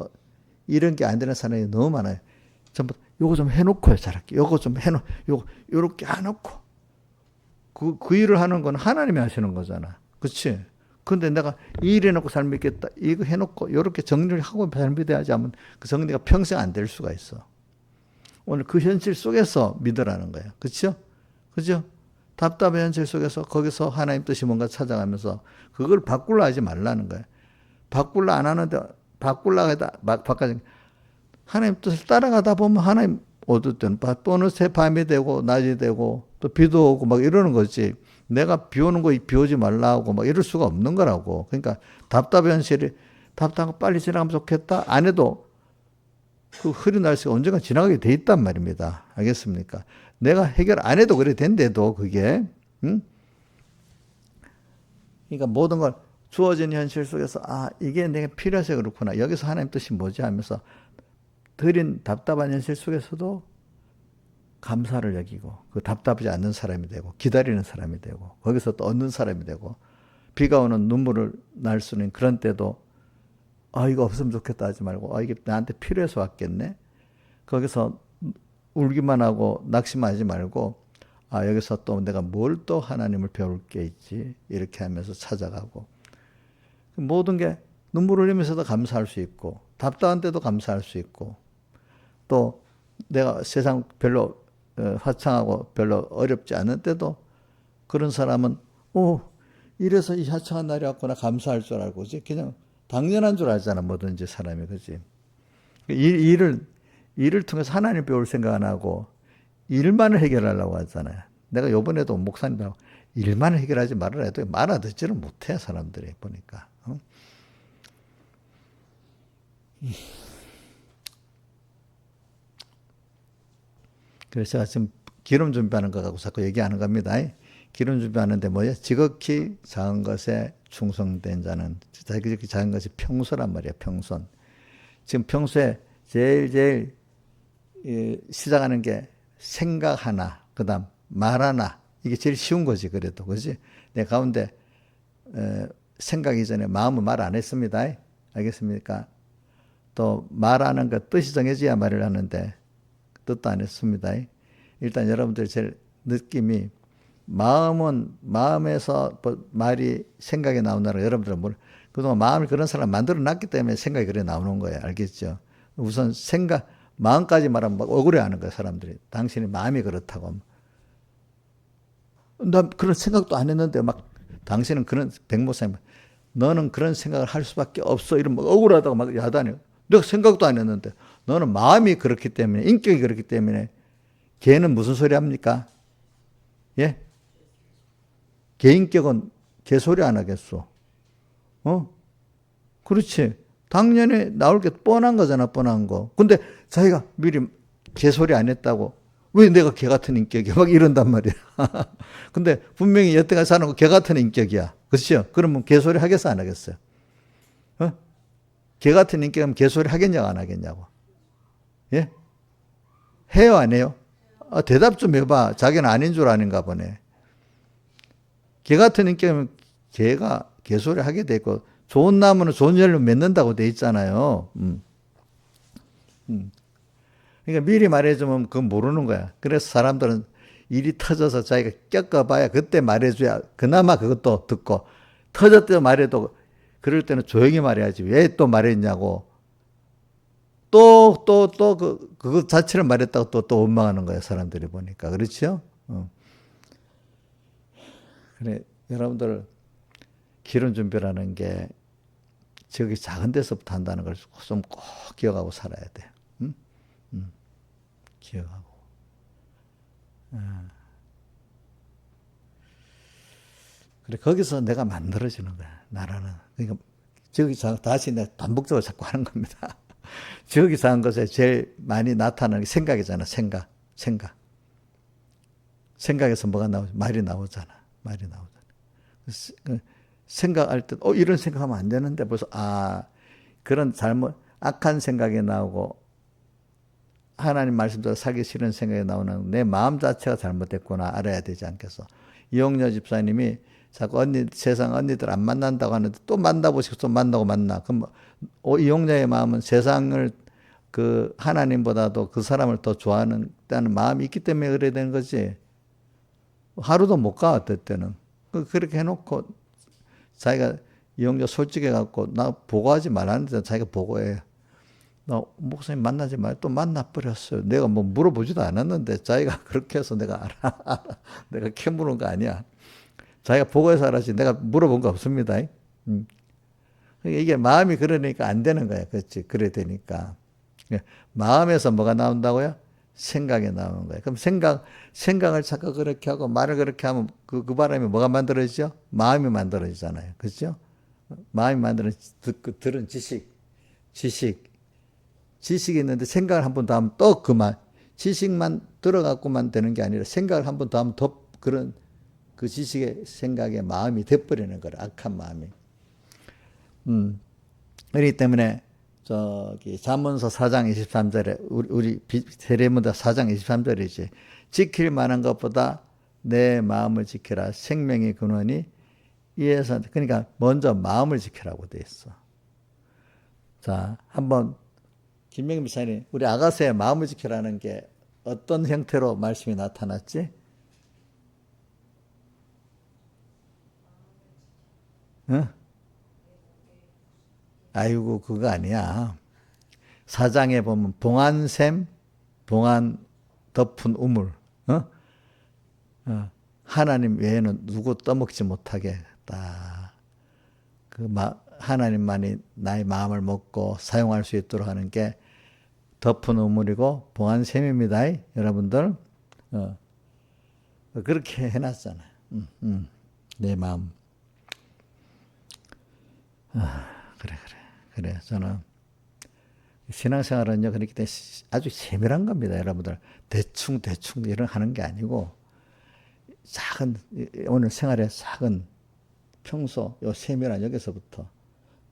이런 게 안 되는 사람이 너무 많아요. 전부 요거 좀 해놓고요, 잘할게. 요거 좀 요렇게 해놓고. 그 일을 하는 건 하나님이 하시는 거잖아. 그치? 근데 내가 이 일 해놓고 잘 믿겠다. 이거 해놓고 요렇게 정리를 하고 잘 믿어야지 하면 그 정리가 평생 안 될 수가 있어. 오늘 그 현실 속에서 믿으라는 거예요. 그쵸? 그죠? 답답한 현실 속에서 거기서 하나님 뜻이 뭔가 찾아가면서 그걸 바꾸려 하지 말라는 거예요. 바꾸려 안 하는데 바꾸려 하다 바꿔 하나님 뜻을 따라가다 보면 하나님 어떨 때는 어느새 밤이 되고 낮이 되고 또 비도 오고 막 이러는 거지. 내가 비 오는 거 비 오지 말라 하고 막 이럴 수가 없는 거라고. 그러니까 답답한 현실이 답답한 거 빨리 지나가면 좋겠다. 안 해도 그 흐린 날씨가 언젠가 지나가게 돼 있단 말입니다. 알겠습니까? 내가 해결 안 해도 그래 된대도 그게. 응? 그러니까 모든 걸 주어진 현실 속에서 아 이게 내가 필요해서 그렇구나. 여기서 하나님 뜻이 뭐지 하면서 드린 답답한 현실 속에서도 감사를 여기고 그 답답하지 않는 사람이 되고 기다리는 사람이 되고 거기서 또 얻는 사람이 되고 비가 오는 눈물을 날 수 있는 그런 때도 아 이거 없으면 좋겠다 하지 말고 아 이게 나한테 필요해서 왔겠네. 거기서 울기만 하고 낙심만 하지 말고 아 여기서 또 내가 뭘 또 하나님을 배울 게 있지 이렇게 하면서 찾아가고 모든 게 눈물 흘리면서도 감사할 수 있고 답답한 때도 감사할 수 있고 또 내가 세상 별로 화창하고 별로 어렵지 않은 때도 그런 사람은 오 이래서 이 화창한 날이 왔구나 감사할 줄 알고 그지 그냥 당연한 줄 알잖아 뭐든지 사람이 그지 일을 통해서 하나님 배울 생각 안 하고 일만을 해결하려고 하잖아요. 내가 요번에도 목사님하고 일만을 해결하지 말아라 해도 말아듣지를 못해 사람들이 보니까. 그래서 제가 지금 기름 준비하는 거 갖고 자꾸 얘기하는 겁니다. 기름 준비하는데 뭐예요? 지극히 작은 것에 충성된 자는 지극히 작은 것이 평소란 말이에요. 평손. 지금 평소에 제일 시작하는 게 생각 하나, 그다음 말 하나. 이게 제일 쉬운 거지 그래도 그지? 내 가운데 생각이 전에 마음은 말 안 했습니다. 알겠습니까? 또 말하는 것 뜻이 정해져야 말을 하는데 뜻도 안 했습니다. 일단 여러분들 제일 느낌이 마음은 마음에서 말이 생각이 나온다는 여러분들은 그동안 마음을 그런 사람 만들어 놨기 때문에 생각이 그래 나오는 거예요. 알겠죠? 우선 생각 마음까지 말하면 막 억울해하는 거예요. 사람들이 당신의 마음이 그렇다고. 나 그런 생각도 안 했는데 막 당신은 그런 백모사님 너는 그런 생각을 할 수밖에 없어 이러면 막 억울하다고 막 야단해요. 내가 생각도 안 했는데 너는 마음이 그렇기 때문에 인격이 그렇기 때문에 걔는 무슨 소리 합니까? 예? 개인격은 개소리 안 하겠어. 그렇지. 당연히 나올 게 뻔한 거잖아, 뻔한 거. 근데 자기가 미리 개소리 안 했다고 왜 내가 개 같은 인격이야? 막 이런단 말이야. 근데 분명히 여태까지 사는 거 개 같은 인격이야. 그렇죠? 그러면 개소리 하겠어, 안 하겠어요? 개 같은 인격이면 개소리 하겠냐고, 안 하겠냐고. 예? 해요, 안 해요? 대답 좀 해봐. 자기는 아닌 줄 아는가 보네. 개 같은 인격이면 개가 개소리 하게 되고, 좋은 나무는 좋은 열매 맺는다고 돼 있잖아요. 그러니까 미리 말해주면 그건 모르는 거야. 그래서 사람들은 일이 터져서 자기가 겪어봐야 그때 말해줘야 그나마 그것도 듣고 터졌을 때 말해도 그럴 때는 조용히 말해야지. 왜 또 말했냐고. 그거 자체를 말했다고 또 원망하는 거야. 사람들이 보니까. 그렇죠? 그래, 여러분들 기름 준비라는 게 저기 작은 데서부터 한다는 걸 좀 꼭 기억하고 살아야 돼. 기억하고. 그래, 거기서 내가 만들어지는 거야, 나라는. 그러니까, 다시 내가 반복적으로 자꾸 하는 겁니다. 저기 작은 것에 제일 많이 나타나는 게 생각이잖아, 생각. 생각에서 뭐가 나오죠? 말이 나오잖아. 생각할 때, 이런 생각하면 안 되는데 벌써, 그런 악한 생각이 나오고, 하나님 말씀대로 살기 싫은 생각이 나오는 내 마음 자체가 잘못됐구나 알아야 되지 않겠어. 이용녀 집사님이 자꾸 세상 언니들 안 만난다고 하는데 또 만나고 싶어서 만나. 그럼 이용녀의 마음은 세상을 하나님보다도 그 사람을 더 좋아하는 마음이 있기 때문에 그래야 되는 거지. 하루도 못 가, 어떨 때는. 그렇게 해놓고 자기가 이용녀 솔직해갖고 나 보고하지 말라는데 자기가 보고해. 너 목사님 만나지 말고 또 만나버렸어요. 내가 뭐 물어보지도 않았는데 자기가 그렇게 해서 내가 알아. 내가 캐물은 거 아니야. 자기가 보고해서 알았지 내가 물어본 거 없습니다. 그러니까 이게 마음이 그러니까 안 되는 거야. 그렇지. 그래 되니까. 마음에서 뭐가 나온다고요? 생각이 나오는 거예요. 그럼 생각을 자꾸 그렇게 하고 말을 그렇게 하면 그 바람에 뭐가 만들어지죠? 마음이 만들어지잖아요. 그렇죠? 마음이 만드는 들은 지식이 있는데 생각을 한 번 더 하면 또 그만. 지식만 들어갖고만 되는 게 아니라 생각을 한 번 더 하면 더 그런 그 지식의 생각에 마음이 돼버리는 거라. 악한 마음이. 그렇기 때문에 저기 잠언서 4장 23절에 우리 세례문답 4장 23절이지. 지킬 만한 것보다 내 마음을 지켜라. 생명의 근원이 이에서 그러니까 먼저 마음을 지키라고 돼 있어. 자, 한번 김명희 목사님 우리 아가서의 마음을 지키라는 게 어떤 형태로 말씀이 나타났지? 응? 아이고 그거 아니야. 사장에 보면 봉안샘, 봉안 덮은 우물, 하나님 외에는 누구 떠먹지 못하게 딱 그 하나님만이 나의 마음을 먹고 사용할 수 있도록 하는 게 덮은 우물이고 봉안샘입니다. 여러분들 그렇게 해놨잖아요. 내 마음. 그래. 저는 신앙생활은요 그렇기 때문에 아주 세밀한 겁니다, 여러분들. 대충 이런 하는 게 아니고 작은 오늘 생활의 작은 평소 요 세밀한 여기서부터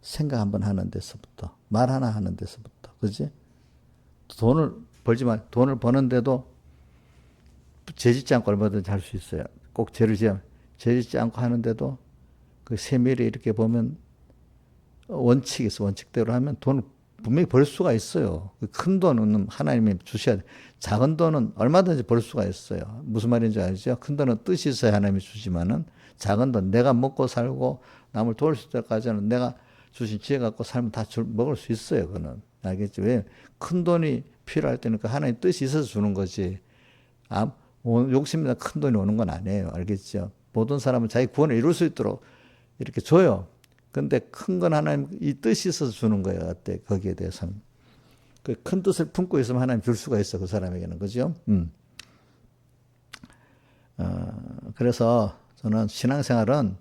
생각 한번 하는 데서부터 말 하나 하는 데서부터 그지? 돈을 벌지만 돈을 버는데도 죄짓지 않고 얼마든지 할 수 있어요. 꼭 죄짓지 않고 하는데도 그 세밀히 이렇게 보면 원칙이 있어. 원칙대로 하면 돈을 분명히 벌 수가 있어요. 큰 돈은 하나님이 주셔야 돼. 작은 돈은 얼마든지 벌 수가 있어요. 무슨 말인지 알죠? 큰 돈은 뜻이 있어야 하나님이 주지만은 작은 돈 내가 먹고 살고 남을 도울 수 있을까지는 내가 주신 지혜 갖고 살면 다 먹을 수 있어요. 그거는 알겠죠? 왜? 큰 돈이 필요할 때는 그 하나님 뜻이 있어서 주는 거지. 욕심이나 큰 돈이 오는 건 아니에요. 알겠죠? 모든 사람은 자기 구원을 이룰 수 있도록 이렇게 줘요. 근데 큰 건 하나님 이 뜻이 있어서 주는 거예요. 어때? 거기에 대해서는. 그 큰 뜻을 품고 있으면 하나님 줄 수가 있어. 그 사람에게는. 그죠? 그래서 저는 신앙생활은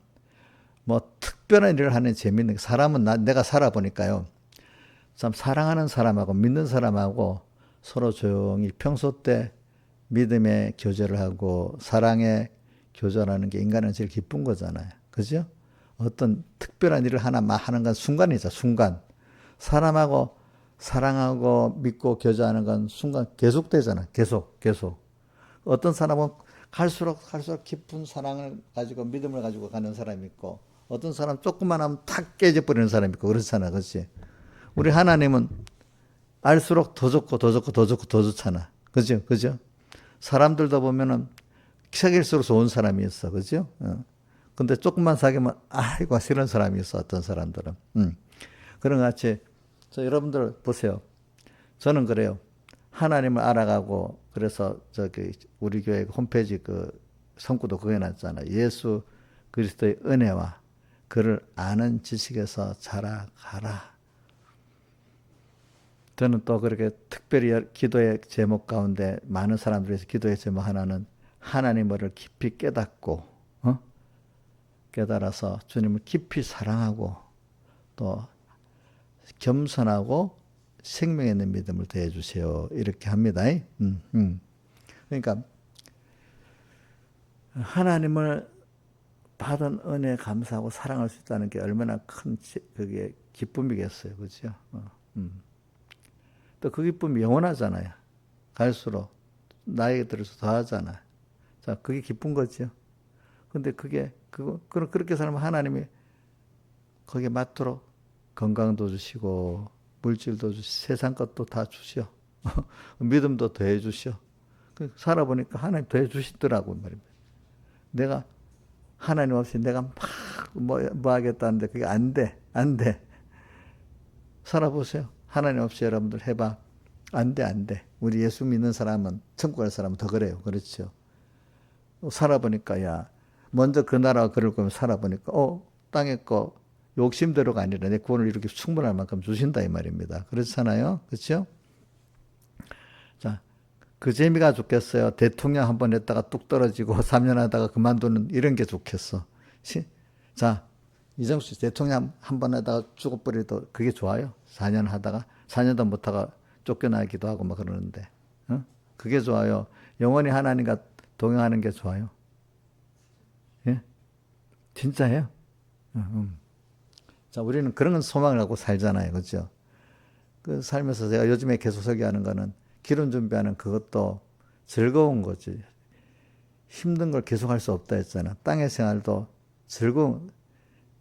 뭐 특별한 일을 하는 재미있는 사람은 내가 살아보니까요. 참 사랑하는 사람하고 믿는 사람하고 서로 조용히 평소 때 믿음의 교제를 하고 사랑의 교제라는 게 인간은 제일 기쁜 거잖아요. 그죠? 어떤 특별한 일을 하나 하는 건 순간이죠. 순간. 사람하고 사랑하고 믿고 교제하는 건 순간 계속되잖아. 계속. 어떤 사람은 갈수록 깊은 사랑을 가지고 믿음을 가지고 가는 사람이 있고 어떤 사람 조금만 하면 탁 깨져버리는 사람이 있고 그렇잖아. 그렇지? 우리 하나님은 알수록 더 좋고 더 좋잖아. 그죠? 사람들도 보면은 사귈수록 좋은 사람이 있어. 그죠? 근데 조금만 사귀면 아이고 싫은 사람이 있어. 어떤 사람들은. 그런 것 같이 여러분들 보세요. 저는 그래요. 하나님을 알아가고 그래서 저기 우리 교회 홈페이지 그 성구도 그거 해놨잖아. 예수 그리스도의 은혜와 그를 아는 지식에서 자라가라. 저는 또 그렇게 특별히 기도의 제목 가운데 많은 사람들에서 기도의 제목 하나는 하나님을 깊이 깨닫고 깨달아서 주님을 깊이 사랑하고 또 겸손하고 생명 있는 믿음을 더해 주세요. 이렇게 합니다. 그러니까 하나님을 받은 은혜에 감사하고 사랑할 수 있다는 게 얼마나 큰 그게 기쁨이겠어요. 그렇죠? 또 그 기쁨이 영원하잖아요. 갈수록 나이가 들어서 더하잖아요. 자, 그게 기쁜 거죠. 근데 그렇게 살면 하나님이 거기에 맞도록 건강도 주시고 물질도 주시고 세상 것도 다 주시오. 믿음도 더해 주시오. 살아보니까 하나님 더해 주시더라고 말입니다. 내가 하나님 없이 내가 막 뭐 하겠다는데 그게 안 돼. 살아보세요. 하나님 없이 여러분들 해봐. 안 돼, 안 돼. 우리 예수 믿는 사람은, 천국 갈 사람은 더 그래요. 그렇죠. 살아보니까, 야, 먼저 그 나라가 그럴 거면 살아보니까, 땅에 거 욕심대로가 아니라 내 구원을 이렇게 충분할 만큼 주신다, 이 말입니다. 그렇잖아요. 그렇죠? 자, 그 재미가 좋겠어요. 대통령 한 번 했다가 뚝 떨어지고 3년 하다가 그만두는 이런 게 좋겠어. 자, 이정수 대통령 한 번 하다가 죽어버려도 그게 좋아요. 4년 하다가 4년도 못하가 쫓겨나기도 하고 막 그러는데, 그게 좋아요. 영원히 하나님과 동행하는 게 좋아요. 예? 진짜예요. 자, 우리는 그런 소망을 갖고 살잖아요. 그죠? 그 살면서 제가 요즘에 계속 설교하는 거는 기름 준비하는 그것도 즐거운 거지. 힘든 걸 계속 할 수 없다 했잖아. 땅의 생활도 즐거운,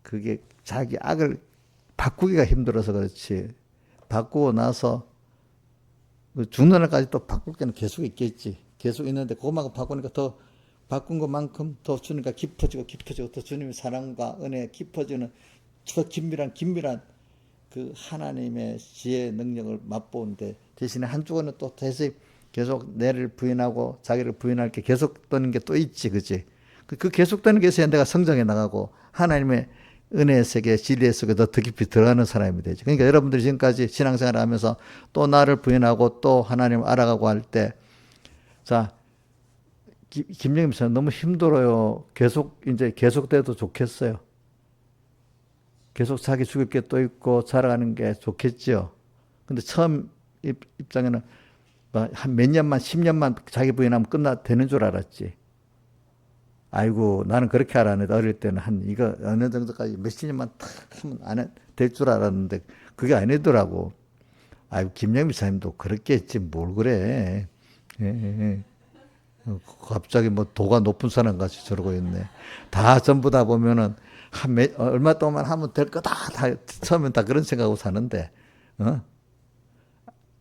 그게 자기 악을 바꾸기가 힘들어서 그렇지. 바꾸고 나서 죽는 날까지 또 바꿀 게는 계속 있겠지. 계속 있는데 그것만 바꾸니까 더 바꾼 것만큼 더 주니까 깊어지고 깊어지고 더 주님의 사랑과 은혜 깊어지는 저 긴밀한 그 하나님의 지혜 능력을 맛보는데 대신에 한쪽은 또 다시 계속 내를 부인하고 자기를 부인할 게 계속되는 게 또 있지, 그지? 그 계속되는 게 있어야 내가 성장해 나가고 하나님의 은혜의 세계, 진리의 세계 더 깊이 들어가는 사람이 되지. 그러니까 여러분들이 지금까지 신앙생활을 하면서 또 나를 부인하고 또 하나님을 알아가고 할 때, 자, 김영임 씨는 너무 힘들어요. 계속돼도 좋겠어요. 계속 자기 죽일 게 또 있고 살아가는 게 좋겠죠. 근데 처음 입장에는 한 몇 년만, 10년만 자기 부인하면 되는 줄 알았지. 아이고, 나는 그렇게 알았는데, 어릴 때는 이거 어느 정도까지 몇십 년만 탁 하면 될 줄 알았는데, 그게 아니더라고. 아이고, 김영미 사님도 그렇게 했지, 뭘 그래. 예. 갑자기 뭐 도가 높은 사람 같이 저러고 있네. 다 전부 다 보면은, 얼마 동안 하면 될 거다. 처음엔 다 그런 생각하고 사는데,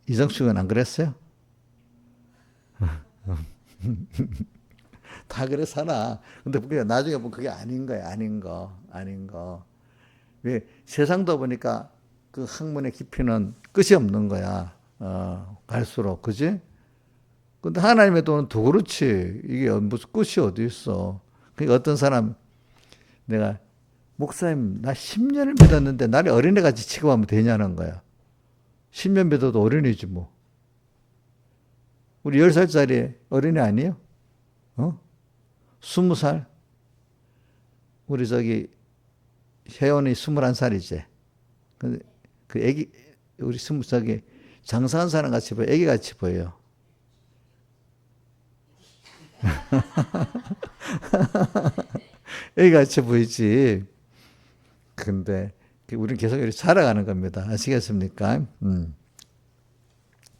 이정숙은 안 그랬어요? 다 그래 살아. 근데 그게 나중에 보면 그게 아닌 거야. 아닌 거. 왜 세상도 보니까 그 학문의 깊이는 끝이 없는 거야. 갈수록. 그지? 근데 하나님의 돈은 더 그렇지. 이게 무슨 끝이 어디 있어. 그러니까 어떤 사람, 내가, 목사님, 나 10년을 믿었는데 나를 어린애같이 취급하면 되냐는 거야. 10년 믿어도 어린이지 뭐. 우리 10살짜리 어린애 아니에요? 20살? 우리 혜원이 21살이지. 그 애기, 우리 장사한 사람 같이 보여. 애기 같이 보여요. 애기 같이 보이지. 근데 우리는 계속 이렇게 살아가는 겁니다. 아시겠습니까?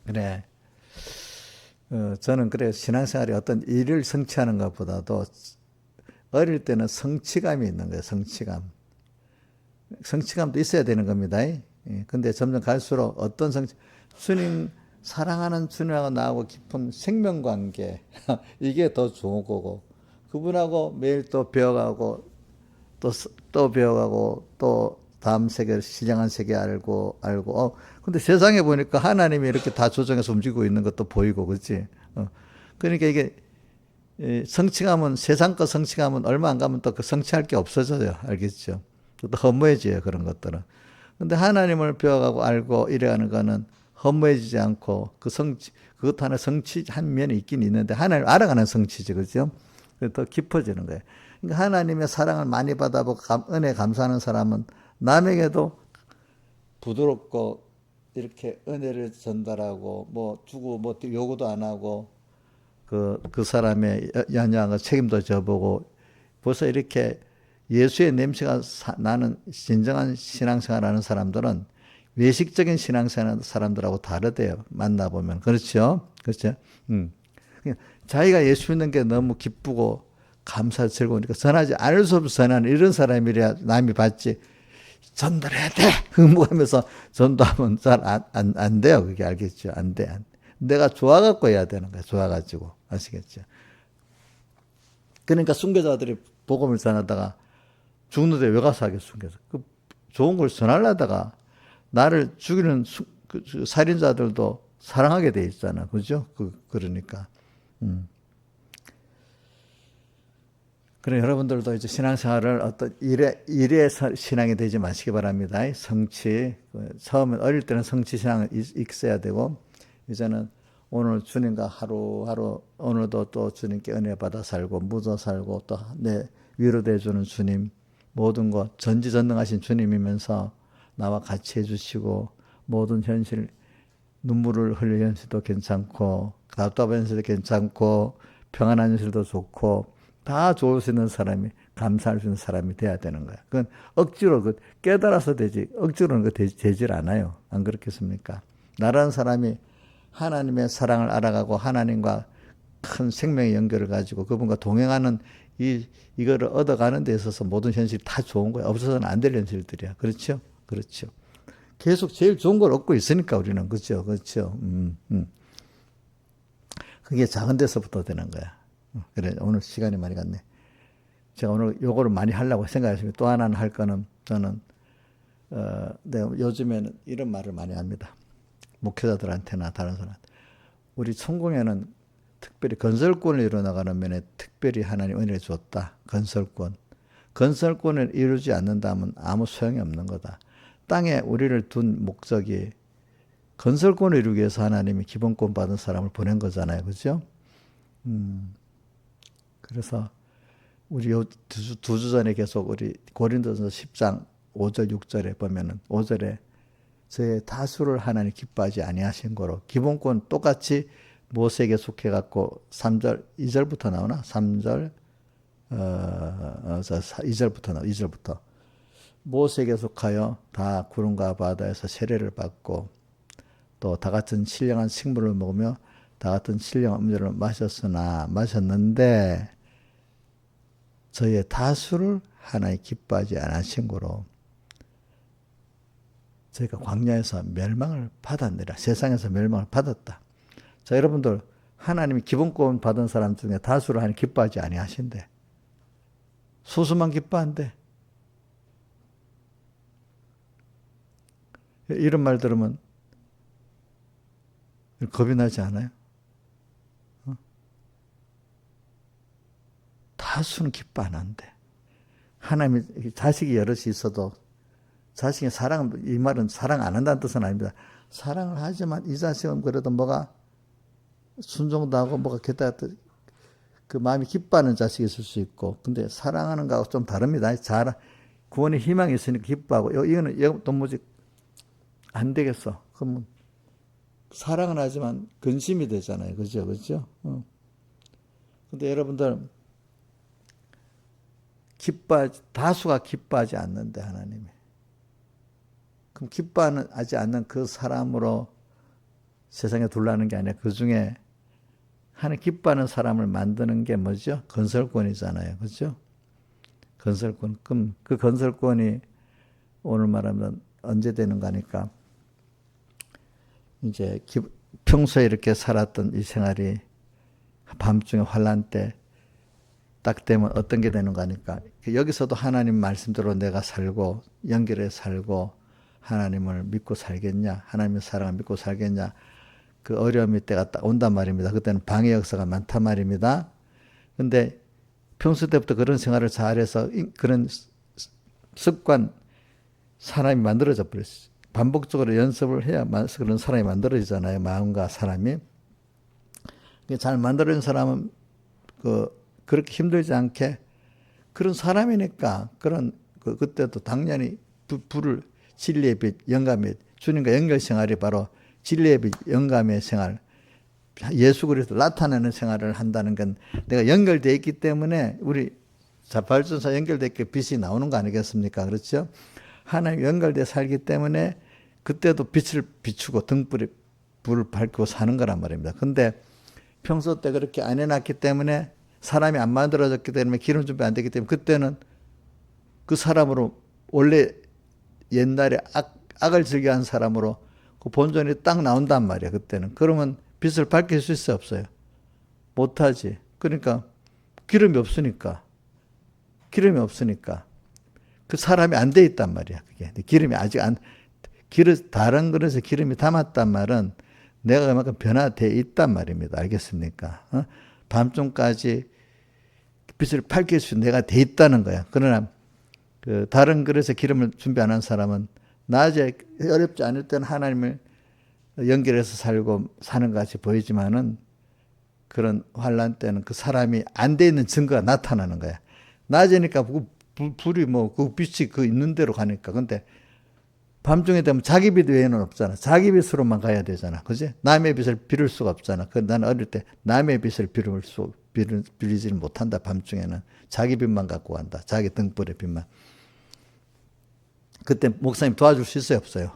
그래. 저는 그래요. 신앙생활이 어떤 일을 성취하는 것보다도 어릴 때는 성취감이 있는 거예요. 성취감도 있어야 되는 겁니다. 근데 점점 갈수록 어떤 사랑하는 주님하고 나하고 깊은 생명관계, 이게 더 좋은 거고, 그분하고 매일 또 배워가고, 또 배워가고, 또 다음 세계, 신령한 세계 알고, 근데 세상에 보니까 하나님이 이렇게 다 조정해서 움직이고 있는 것도 보이고, 그렇지? 그러니까 이게, 성취감은, 세상 거 성취감은 얼마 안 가면 또 그 성취할 게 없어져요. 알겠죠? 또 허무해져요. 그런 것들은. 근데 하나님을 배워가고 알고 이래가는 거는 허무해지지 않고 그것도 하나 성취한 면이 있긴 있는데 하나님을 알아가는 성취지, 그죠? 더 깊어지는 거예요. 그러니까 하나님의 사랑을 많이 받아보고 은혜 감사하는 사람은 남에게도 부드럽고 이렇게 은혜를 전달하고 뭐 주고 뭐 요구도 안 하고 그 사람의 연약한 책임도 져보고 벌써 이렇게 예수의 냄새가 나는 진정한 신앙생활하는 사람들은 외식적인 신앙생활 하는 사람들하고 다르대요. 만나보면. 그렇죠? 그렇죠? 자기가 예수 믿는 게 너무 기쁘고 감사 즐거우니까 전하지 않을 수 없어 전하는 이런 사람이래야 남이 받지. 전달해야 돼! 흥분하면서 전도하면 잘 안 돼요. 그게 알겠죠? 안 돼. 내가 좋아갖고 해야 되는 거야. 좋아가지고. 아시겠죠? 그러니까 순교자들이 복음을 전하다가 죽는데 왜 가서 하겠어, 순교자. 그 좋은 걸 전하려다가 나를 죽이는 그 살인자들도 사랑하게 돼 있잖아. 그죠? 그러니까. 그래, 여러분들도 이제 신앙생활을 어떤 일에 신앙이 되지 마시기 바랍니다. 성취. 처음에 어릴 때는 성취 신앙을 있어야 되고, 이제는 오늘 주님과 하루하루, 오늘도 또 주님께 은혜 받아 살고, 묻어 살고, 또 내 위로돼 주는 주님, 모든 것, 전지전능하신 주님이면서 나와 같이 해주시고, 모든 현실, 눈물을 흘릴 현실도 괜찮고, 답답한 현실도 괜찮고, 평안한 현실도 좋고, 다 좋을 수 있는 사람이, 감사할 수 있는 사람이 돼야 되는 거야. 그건 억지로 깨달아서 되지, 억지로는 되질 않아요. 안 그렇겠습니까? 나라는 사람이 하나님의 사랑을 알아가고 하나님과 큰 생명의 연결을 가지고 그분과 동행하는 이거를 얻어가는 데 있어서 모든 현실이 다 좋은 거야. 없어서는 안 될 현실들이야. 그렇죠? 그렇죠. 계속 제일 좋은 걸 얻고 있으니까 우리는. 그렇죠? 그렇죠. 그게 작은 데서부터 되는 거야. 그래, 오늘 시간이 많이 갔네. 제가 오늘 요거를 많이 하려고 생각했습니다. 또 하나는 할 거는 저는, 내가 요즘에는 이런 말을 많이 합니다. 목회자들한테나 다른 사람한테. 우리 천공에는 특별히 건설권을 이루어나가는 면에 특별히 하나님 은혜를 줬다. 건설권. 건설권을 이루지 않는다면 아무 소용이 없는 거다. 땅에 우리를 둔 목적이 건설권을 이루기 위해서 하나님이 기본권 받은 사람을 보낸 거잖아요. 그죠? 그래서 우리 두 주 전에 계속 우리 고린도전서 10장 5절 6절에 보면은 5절에 저의 다수를 하나님 기뻐하지 아니하신 거로 기본권 똑같이 모세에게 속해 갖고 3절 2절부터 나오나? 3절 2절부터 나와. 2절부터 모세에게 속하여 다 구름과 바다에서 세례를 받고 또 다 같은 신령한 식물을 먹으며 다 같은 신령한 음료를 마셨는데 저희의 다수를 하나님 기뻐하지 않으신 거로 저희가 광야에서 멸망을 받았느라. 세상에서 멸망을 받았다. 자, 여러분들 하나님이 기본권 받은 사람 중에 다수를 하나님 기뻐하지 아니하신대. 소수만 기뻐한대. 이런 말 들으면 겁이 나지 않아요? 다수는 기뻐 안 한대. 하나님이 자식이 여럿이 있어도 자식의 사랑, 이 말은 사랑 안 한다는 뜻은 아닙니다. 사랑을 하지만 이 자식은 그래도 뭐가 순종도 하고 뭐가 게다가 그 마음이 기뻐하는 자식이 있을 수 있고, 근데 사랑하는 거하고 좀 다릅니다. 구원의 희망이 있으니까 기뻐하고, 이거는 도무지 안 되겠어. 그러면 사랑은 하지만 근심이 되잖아요. 그죠? 그죠? 근데 여러분들, 다수가 기뻐하지 않는데, 하나님이. 그럼 기뻐하지 않는 그 사람으로 세상에 둘라는 게 아니라 그 중에 하나님 기뻐하는 사람을 만드는 게 뭐죠? 건설권이잖아요. 그죠? 건설권. 그럼 그 건설권이 오늘 말하면 언제 되는가 하니까 이제 평소에 이렇게 살았던 이 생활이 밤중에 환난 때 딱 되면 어떤 게 되는가 하니까 여기서도 하나님 말씀대로 내가 살고 연결해 살고 하나님을 믿고 살겠냐, 하나님의 사랑을 믿고 살겠냐, 그 어려움의 때가 딱 온단 말입니다. 그때는 방해 역사가 많단 말입니다. 근데 평소 때부터 그런 생활을 잘해서 그런 습관, 사람이 만들어져 버렸어요. 반복적으로 연습을 해야 그런 사람이 만들어지잖아요. 마음과 사람이. 잘 만들어진 사람은 그렇게 힘들지 않게 그런 사람이니까 그때도 당연히 불을 진리의 빛, 영감의 주님과 연결 생활이 바로 진리의 빛, 영감의 생활, 예수 그리스도 나타내는 생활을 한다는 건 내가 연결되어 있기 때문에 우리 발전소 연결되어 있게 빛이 나오는 거 아니겠습니까? 그렇죠? 하나님 연결되어 살기 때문에 그때도 빛을 비추고 불을 밝히고 사는 거란 말입니다. 근데 평소 때 그렇게 안 해놨기 때문에 사람이 안 만들어졌기 때문에 기름 준비 안 되기 때문에 그때는 그 사람으로 원래 옛날에 악을 즐겨한 사람으로 그 본전이 딱 나온단 말이야. 그때는. 그러면 빛을 밝힐 수 있어 없어요? 못하지. 그러니까 기름이 없으니까 그 사람이 안 돼 있단 말이야. 그게 기름이 아직 다른 그릇에 기름이 담았단 말은 내가 그만큼 변화되어 있단 말입니다. 알겠습니까? 밤중까지 빛을 밝힐 수 있는 내가 돼 있다는 거야. 그러나 그 다른 그릇에 기름을 준비 안 한 사람은 낮에 어렵지 않을 때는 하나님을 연결해서 살고 사는 것 같이 보이지만은 그런 환란 때는 그 사람이 안 돼 있는 증거가 나타나는 거야. 낮이니까 불이 뭐 그 빛이 그 있는 대로 가니까. 근데 밤중에 되면 자기 빛 외에는 없잖아. 자기 빛으로만 가야 되잖아. 그지? 남의 빛을 비를 수가 없잖아. 나는 어릴 때 남의 빛을 비리지를 못한다. 밤중에는 자기 빛만 갖고 간다. 자기 등불의 빛만. 그때 목사님 도와줄 수 있어요, 없어요?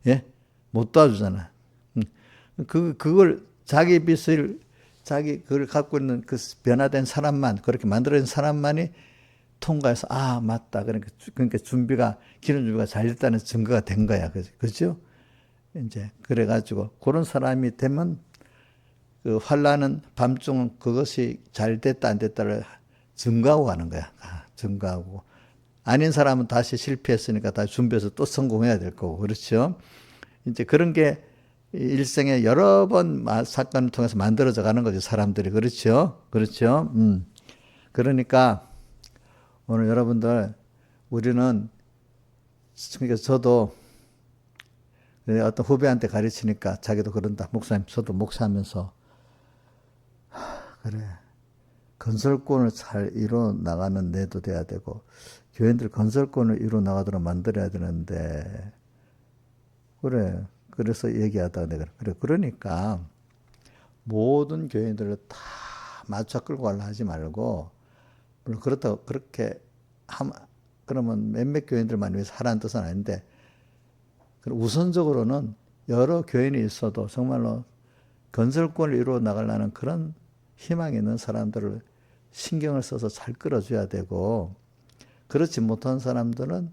예? 못 도와주잖아. 그걸 자기 빛을 그걸 갖고 있는 그 변화된 사람만, 그렇게 만들어진 사람만이 통과해서 맞다. 그러니까 기름 준비가 잘 됐다는 증거가 된 거야. 그죠? 이제 그래가지고 그런 사람이 되면 그 환란은 밤중 그것이 잘 됐다 안 됐다를 증거하고 가는 거야. 증거하고. 아닌 사람은 다시 실패했으니까 다시 준비해서 또 성공해야 될 거고. 그렇죠? 이제 그런 게 일생에 여러 번 사건을 통해서 만들어져 가는 거죠. 사람들이. 그렇죠? 그렇죠? 그러니까 오늘 여러분들 우리는 그러니까 저도 어떤 후배한테 가르치니까 자기도 그런다. 목사님 저도 목사하면서 그래 건설권을 잘 이뤄 나가는 내도 돼야 되고 교인들 건설권을 이뤄 나가도록 만들어야 되는데 그래 그래서 얘기하다가 내가 그래 그러니까 모든 교인들을 다 맞춰 끌고 가려 하지 말고 물론 그렇다고 그렇게 그러면 몇몇 교인들만 위해서 하라는 뜻은 아닌데 우선적으로는 여러 교인이 있어도 정말로 건설권을 이루어 나가려는 그런 희망이 있는 사람들을 신경을 써서 잘 끌어줘야 되고 그렇지 못한 사람들은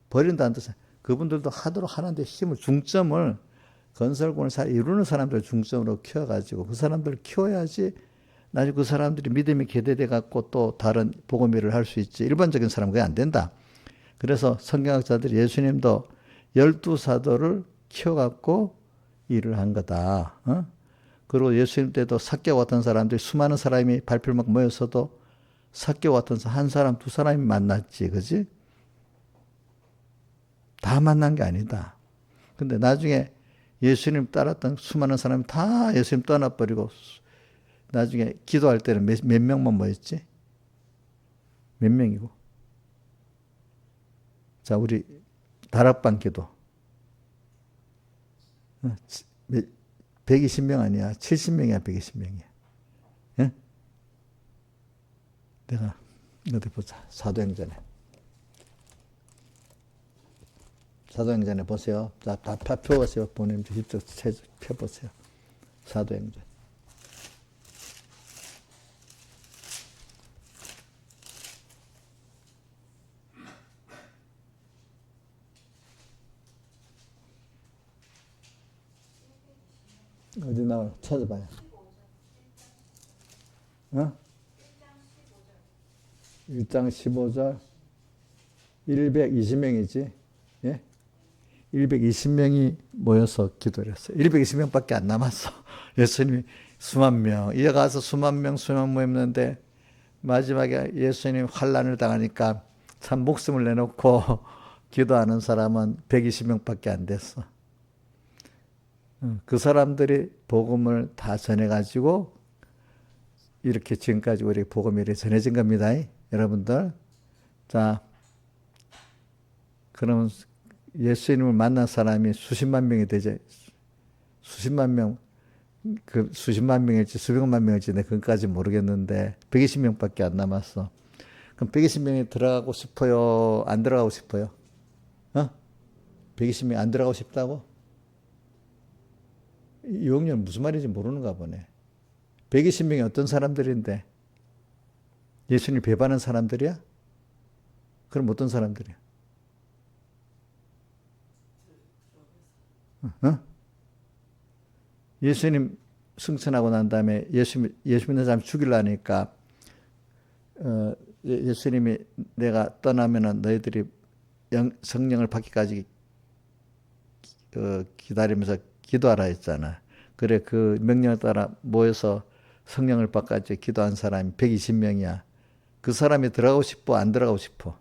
버린다는 뜻은 그분들도 하도록 하는데 중점을 건설권을 잘 이루는 사람들을 중점으로 키워가지고 그 사람들을 키워야지 나중에 그 사람들이 믿음이 개대돼 갖고 또 다른 복음 일을 할 수 있지. 일반적인 사람은 그게 안 된다. 그래서 성경학자들이 예수님도 12사도를 키워갖고 일을 한 거다. 그리고 예수님 때도 삭개와 같은 사람들이 수많은 사람이 발표를 막 모였어도 삭개와 같은 한 사람, 두 사람이 만났지. 그지? 다 만난 게 아니다. 근데 나중에 예수님 따랐던 수많은 사람이 다 예수님 떠나버리고 나중에 기도할 때는 몇 명만 모였지? 몇 명이고? 자, 우리 다락방 기도. 120명 아니야. 70명이야, 120명이야. 예? 내가 어디 보자. 사도행전에 보세요. 자, 다 펴보세요. 본인 직접 펴보세요. 사도행전. 어디 나와? 찾아봐요. 1장 15절. 120명이지. 예? 120명이 모여서 기도를 했어요. 120명밖에 안 남았어. 예수님이 수만 명. 이어가서 수만 명 모였는데 마지막에 예수님 환란을 당하니까 참 목숨을 내놓고 기도하는 사람은 120명밖에 안 됐어. 그 사람들이 복음을 다 전해가지고 이렇게 지금까지 우리 복음이 전해진 겁니다. 여러분들. 자, 그러면 예수님을 만난 사람이 수십만 명이 되죠. 수십만 명, 그 수십만 명일지 수백만 명일지 내가 그것까지 모르겠는데 120명밖에 안 남았어. 그럼 120명이 들어가고 싶어요? 안 들어가고 싶어요? 120명 안 들어가고 싶다고? 이 용녀는 무슨 말인지 모르는가 보네. 120명이 어떤 사람들인데 예수님을 배반하는 사람들이야? 그럼 어떤 사람들이야? 예수님 승천하고 난 다음에 예수 믿는 사람 죽이려니까 예수님이 내가 떠나면은 너희들이 성령을 받기까지 기다리면서 기도하라 했잖아. 그래 그 명령에 따라 모여서 성령을 받까지 기도한 사람이 120명이야. 그 사람이 들어가고 싶어 안 들어가고 싶어?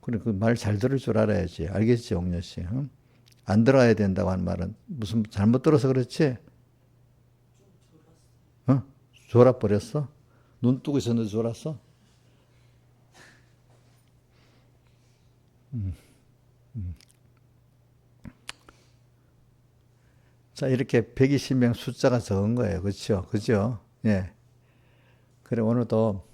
그래 그 말 잘 들을 줄 알아야지. 알겠지 옥녀 씨? 응? 안 들어가야 된다고 하는 말은 무슨 잘못 들어서 그렇지? 어? 졸아버렸어? 눈 뜨고 있었는데 졸았어? 자, 이렇게 120명 숫자가 적은 거예요. 그렇죠? 그죠? 예. 그래, 오늘도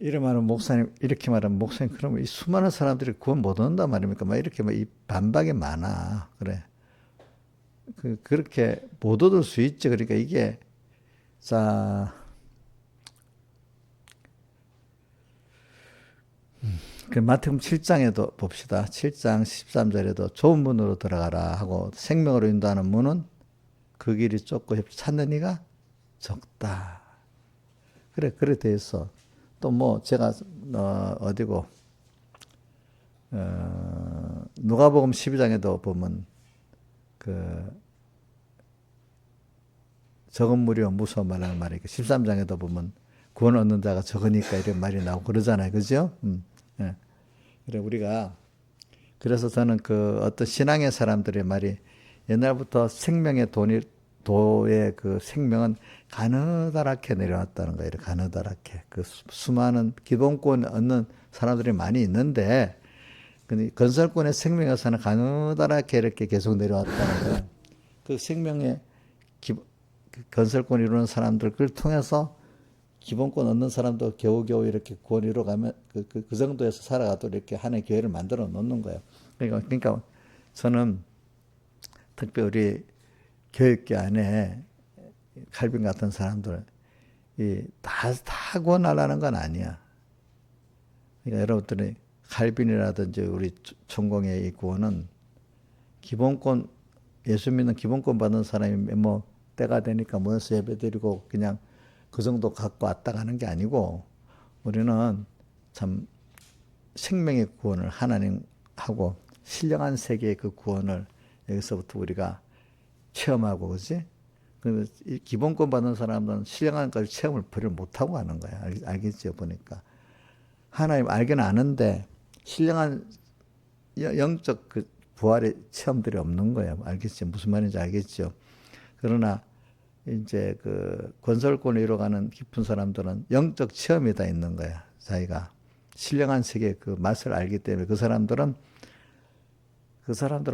이렇게 말하면 목사님, 그러면 이 수많은 사람들이 구원 못 얻는단 말입니까? 막 이렇게 막 이 반박이 많아. 그래. 그렇게 못 얻을 수 있지. 그러니까 이게, 자, 그 마태복음 7장에도 봅시다. 7장 13절에도 좁은 문으로 들어가라 하고 생명으로 인도하는 문은 그 길이 좁고 찾는 이가 적다. 그래 돼 있어. 또 뭐 제가 어디고 누가복음 12장에도 보면 그 적은 무리와 무서워 말하는 말이 13장에도 보면 구원 얻는 자가 적으니까 이런 말이 나오고 그러잖아요. 그죠? 예. 그래 우리가 그래서 저는 그 어떤 신앙의 사람들의 말이 옛날부터 생명의 도의 그 생명은 가느다랗게 내려왔다는 거예요. 가느다랗게. 그 수많은 기본권 얻는 사람들이 많이 있는데, 근데 건설권의 생명에서는 가느다랗게 이렇게 계속 내려왔다는 거예요. 그 생명의 그 건설권 이루는 사람들, 그걸 통해서 기본권 얻는 사람도 겨우겨우 이렇게 구원 이루어가면 그 정도에서 살아가도록 이렇게 하나의 기회를 만들어 놓는 거예요. 그러니까 저는 특별히 우리 교육계 안에 칼빈 같은 사람들 다 구원하려는 건 아니야. 그러니까 여러분들이 칼빈이라든지 우리 천공의 이 구원은 기본권 예수 믿는 기본권 받는 사람이 뭐 때가 되니까 모여서 예배드리고 그냥 그 정도 갖고 왔다 가는 게 아니고 우리는 참 생명의 구원을 하나님하고 신령한 세계의 그 구원을 여기서부터 우리가 체험하고 그지? 그래서 이 기본권 받는 사람들은 신령한 걸 체험을 별로 못하고 하는 거야. 알겠죠? 보니까. 하나님 알긴 아는데 신령한 영적 그 부활의 체험들이 없는 거야. 알겠죠? 무슨 말인지 알겠죠? 그러나 이제 그 건설권을 이뤄가는 깊은 사람들은 영적 체험이 다 있는 거야. 자기가 신령한 세계의 그 맛을 알기 때문에 그 사람들은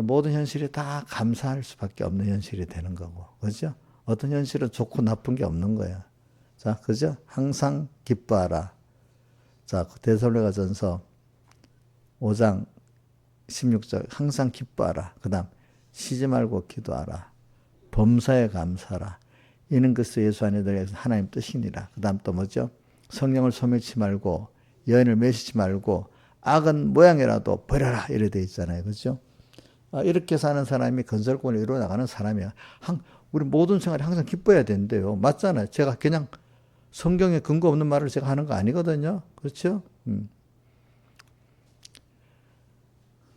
모든 현실이 다 감사할 수밖에 없는 현실이 되는 거고. 그죠? 어떤 현실은 좋고 나쁜 게 없는 거야. 자, 그죠? 항상 기뻐하라. 자, 데살로니가전서 5장 16절 항상 기뻐하라. 그다음 쉬지 말고 기도하라. 범사에 감사하라. 이는 그리스도 예수 안에 들어가서 하나님 뜻이니라. 그다음 또 뭐죠? 성령을 소멸치 말고 여인을 매시지 말고 악은 모양이라도 버려라. 이래 돼 있잖아요. 그죠? 이렇게 사는 사람이 건설권을 이루어 나가는 사람이야. 우리 모든 생활이 항상 기뻐해야 된대요. 맞잖아요. 제가 그냥 성경에 근거 없는 말을 제가 하는 거 아니거든요. 그렇죠?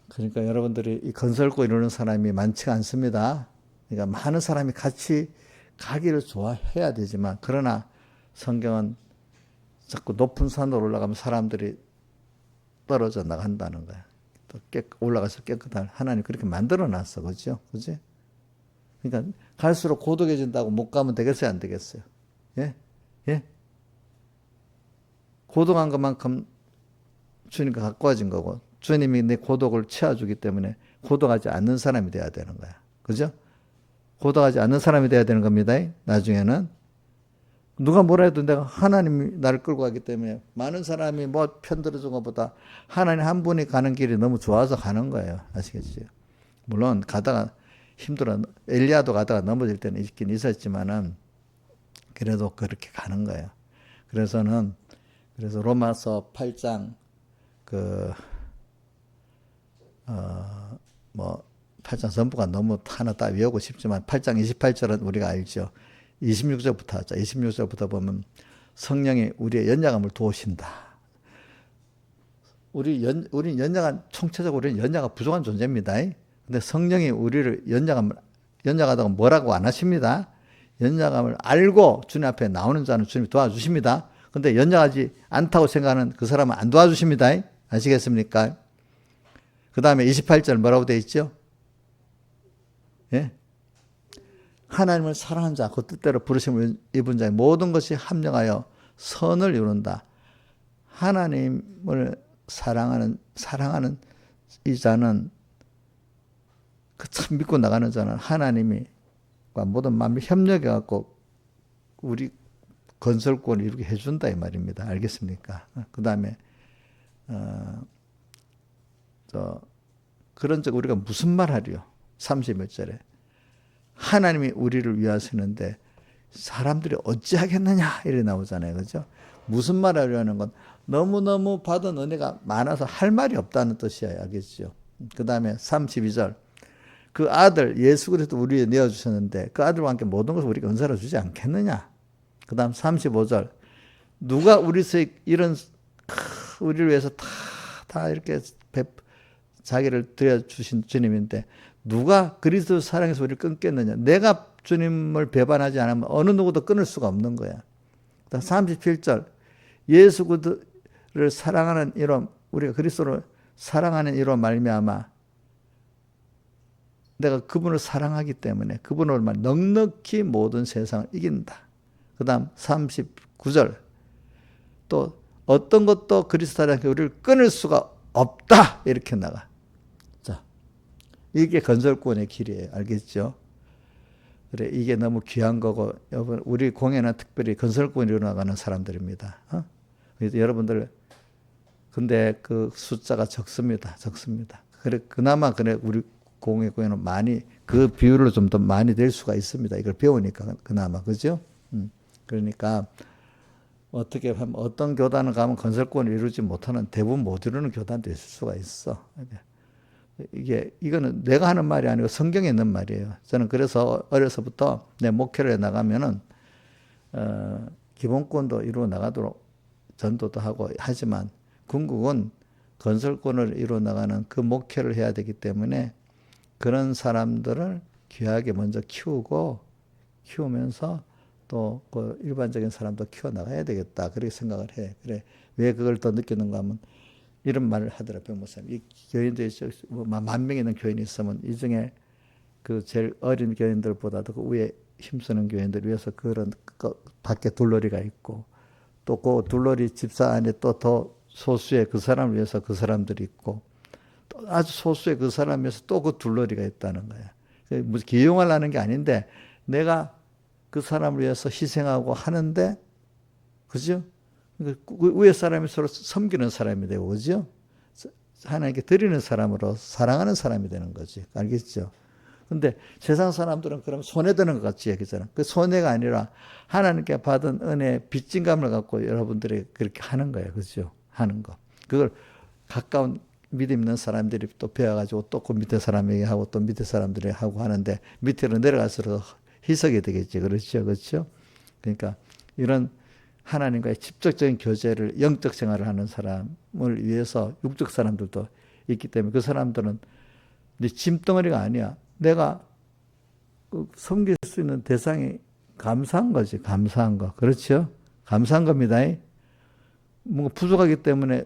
그러니까 여러분들이 이 건설권 이루는 사람이 많지가 않습니다. 그러니까 많은 사람이 같이 가기를 좋아해야 되지만 그러나 성경은 자꾸 높은 산으로 올라가면 사람들이 떨어져 나간다는 거야. 또 올라가서 깨끗한 하나님 그렇게 만들어 놨어. 그죠? 그지? 그러니까 갈수록 고독해진다고 못 가면 되겠어요? 안 되겠어요? 예? 예? 고독한 것만큼 주님과 가까워진 거고 주님이 내 고독을 채워주기 때문에 고독하지 않는 사람이 돼야 되는 거야. 그죠? 고독하지 않는 사람이 돼야 되는 겁니다. 나중에는 누가 뭐라 해도 내가 하나님이 나를 끌고 가기 때문에 많은 사람이 뭐 편들어준 것보다 하나님 한 분이 가는 길이 너무 좋아서 가는 거예요. 아시겠죠? 물론 가다가 힘들어 엘리야도 가다가 넘어질 때는 있긴 있었지만은 그래도 그렇게 가는 거예요. 그래서 로마서 8장 8장 전부가 너무 하나 딱 외우고 싶지만 8장 28절은 우리가 알죠. 26절부터 하자. 26절부터 보면 성령이 우리의 연약함을 도우신다. 우리는 총체적으로 우리는 연약함 부족한 존재입니다. 근데 성령이 우리를 연약하다고 뭐라고 안 하십니다. 연약함을 알고 주님 앞에 나오는 자는 주님이 도와주십니다. 근데 연약하지 않다고 생각하는 그 사람은 안 도와주십니다. 아시겠습니까? 그 다음에 28절 뭐라고 되어 있죠? 예? 하나님을 사랑하는 자, 그 뜻대로 부르심을 입은 자의 모든 것이 합력하여 선을 이룬다. 하나님을 사랑하는 이 자는 그 참 믿고 나가는 자는 하나님이 모든 만물 협력해 갖고 우리 건설권을 이루게 해준다 이 말입니다. 알겠습니까? 그 다음에 그런 적 우리가 무슨 말 하리요? 30몇 절에 하나님이 우리를 위하시는데 사람들이 어찌하겠느냐 이래 나오잖아요. 그죠? 무슨 말 하려는 건 너무너무 받은 은혜가 많아서 할 말이 없다는 뜻이에요. 알겠죠? 그 다음에 32절 그 아들 예수 그리스도 우리에 내어주셨는데 그 아들과 함께 모든 것을 우리가 은사로 주지 않겠느냐. 그 다음 35절 누가 이런 우리를 위해서 다 이렇게 자기를 드려주신 주님인데 누가 그리스도 사랑해서 우리를 끊겠느냐. 내가 주님을 배반하지 않으면 어느 누구도 끊을 수가 없는 거야. 그 다음 37절 예수 그리스도를 사랑하는 이로 우리가 그리스도를 사랑하는 이로 말미암아 내가 그분을 사랑하기 때문에 그분을 넉넉히 모든 세상을 이긴다. 그 다음 39절 또 어떤 것도 그리스도라는 우리를 끊을 수가 없다. 이렇게 나가. 자, 이게 건설권의 길이에요. 알겠죠? 그래, 이게 너무 귀한 거고 여러분 우리 공예는 특별히 건설권으로 나가는 사람들입니다. 그래서 여러분들 근데 그 숫자가 적습니다. 그래 그나마 우리 공예는 많이 그 비율로 좀 더 많이 될 수가 있습니다. 이걸 배우니까 그나마 그죠? 그러니까 어떻게 하면 어떤 교단을 가면 건설권을 이루지 못하는 대부분 못 이루는 교단도 있을 수가 있어. 이거는 내가 하는 말이 아니고 성경에 있는 말이에요. 저는 그래서 어려서부터 내 목회를 해 나가면은 기본권도 이루어 나가도록 전도도 하고 하지만 궁극은 건설권을 이루어 나가는 그 목회를 해야 되기 때문에 그런 사람들을 귀하게 먼저 키우면서 또 그 일반적인 사람도 키워나가야 되겠다. 그렇게 생각을 해. 그래. 왜 그걸 더 느끼는가 하면 이런 말을 하더라. 변호사님. 이 교인들이 10,000명이 있는 교인이 있으면 이 중에 그 제일 어린 교인들보다도 그 위에 힘쓰는 교인들 위해서 그런 밖에 둘러리가 있고 또 그 둘러리 집사 안에 또 더 소수의 그 사람을 위해서 그 사람들이 있고 또 아주 소수의 그 사람 위해서 또 그 둘러리가 있다는 거야. 무슨 기용을 하는 게 아닌데 내가 그 사람을 위해서 희생하고 하는데 그죠? 그 위에 사람이 서로 섬기는 사람이 되고 그죠? 하나님께 드리는 사람으로 사랑하는 사람이 되는 거지. 알겠죠? 근데 세상 사람들은 그럼 손해되는 것 같이 얘기잖아. 그 손해가 아니라 하나님께 받은 은혜의 빚진감을 갖고 여러분들이 그렇게 하는 거예요. 그죠? 하는 거. 그걸 가까운 믿음 있는 사람들이 또 배워가지고 또 그 밑에 사람에게 하고 또 밑에 사람들이 하고 하는데 밑으로 내려갈수록 희석이 되겠지. 그렇죠? 그렇죠? 그러니까 이런 하나님과의 직접적인 교제를 영적 생활을 하는 사람을 위해서 육적 사람들도 있기 때문에 그 사람들은 짐덩어리가 아니야. 내가 섬길 수 있는 대상이 감사한 거지. 감사한 거. 그렇죠? 감사한 겁니다. 뭔가 부족하기 때문에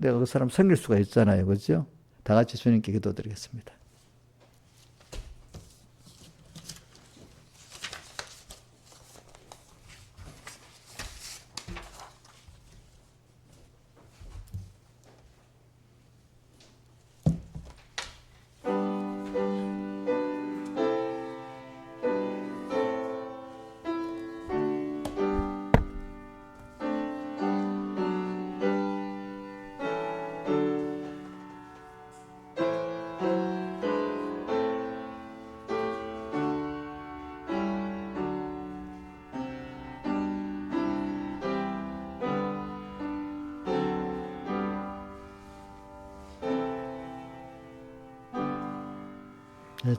내가 그 사람 섬길 수가 있잖아요. 그렇죠? 다 같이 주님께 기도드리겠습니다.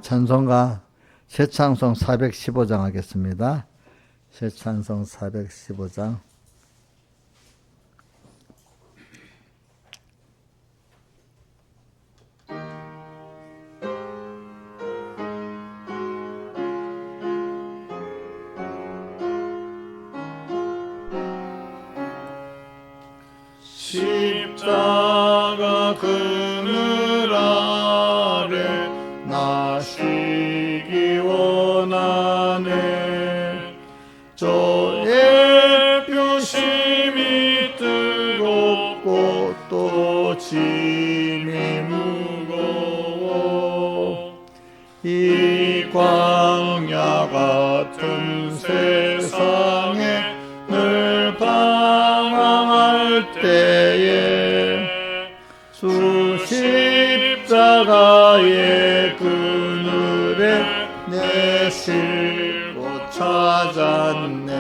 찬송가 새창송 415장 하겠습니다. 새창송 415장. 십자가 그늘 아래 나시기 원하네. 저의 표심이 뜨겁고 또 짐이 무거워. 이 광야 같은 세상에 늘 방황할 때에 주 십자가의 그늘에 내 실고 찾았네.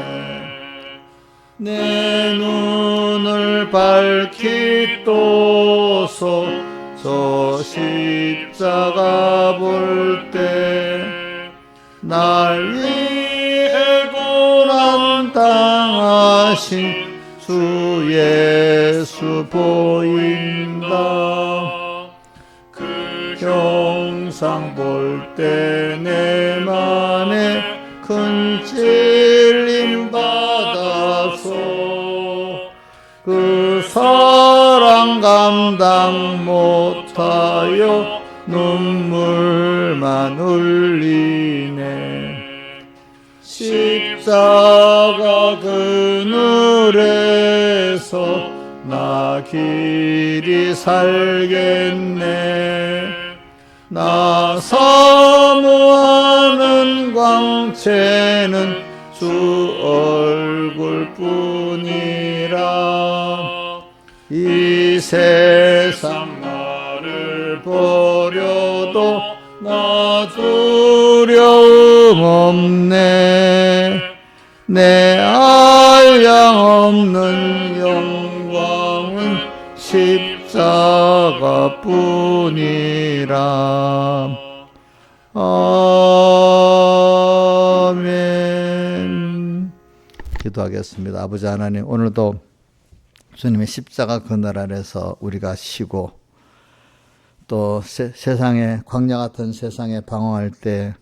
내 눈을 밝히 떠서 저 십자가 볼 때 날 위해 고난 당하신 주 예수 보인다. 그 형상 볼 때 내 맘에 큰 찔림 받아서 그 사랑 감당 못하여 눈물만 흘리네. 십자가 그늘에서 나 길이 살겠네. 나 사모하는 광채는 주 얼굴뿐이라. 이 세상 나를 버려도 나 두려움 없네. 내 한량 없는 영광은 십자가 뿐이라. 아멘. 기도하겠습니다. 아버지 하나님, 오늘도 주님의 십자가 그늘 아래서 우리가 쉬고 또 세상에 광야 같은 세상에 방황할 때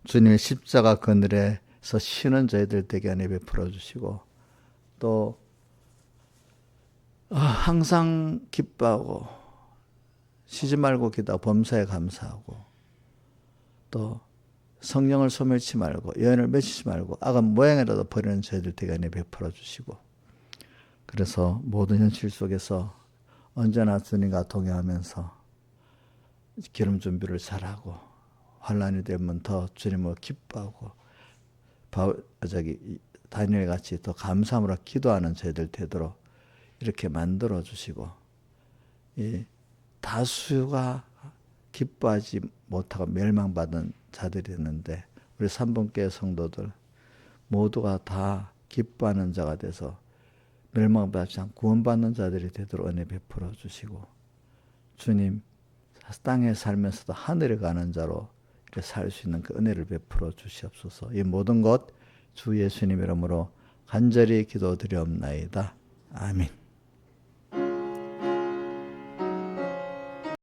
주님의 십자가 그늘에서 쉬는 저희들 되게 은혜 베풀어 주시고 또 항상 기뻐하고 쉬지 말고 기도하고 범사에 감사하고 또 성령을 소멸치 말고 예언을 맺히지 말고 악한 모양이라도 버리는 저희들 되게 은혜 베풀어 주시고 그래서 모든 현실 속에서 언제나 주님과 동행하면서 기름 준비를 잘하고 환난이 되면 더 주님을 기뻐하고 다니엘 같이 더 감사함으로 기도하는 저희들 되도록 이렇게 만들어 주시고 이 다수가 기뻐하지 못하고 멸망받은 자들이 있는데 우리 삼분교회 성도들 모두가 다 기뻐하는 자가 돼서 멸망받지 않고 구원받는 자들이 되도록 은혜 베풀어 주시고 주님 땅에 살면서도 하늘에 가는 자로 이렇게 살 수 있는 그 은혜를 베풀어 주시옵소서. 이 모든 것 주 예수님 이름으로 간절히 기도드리옵나이다. 아멘.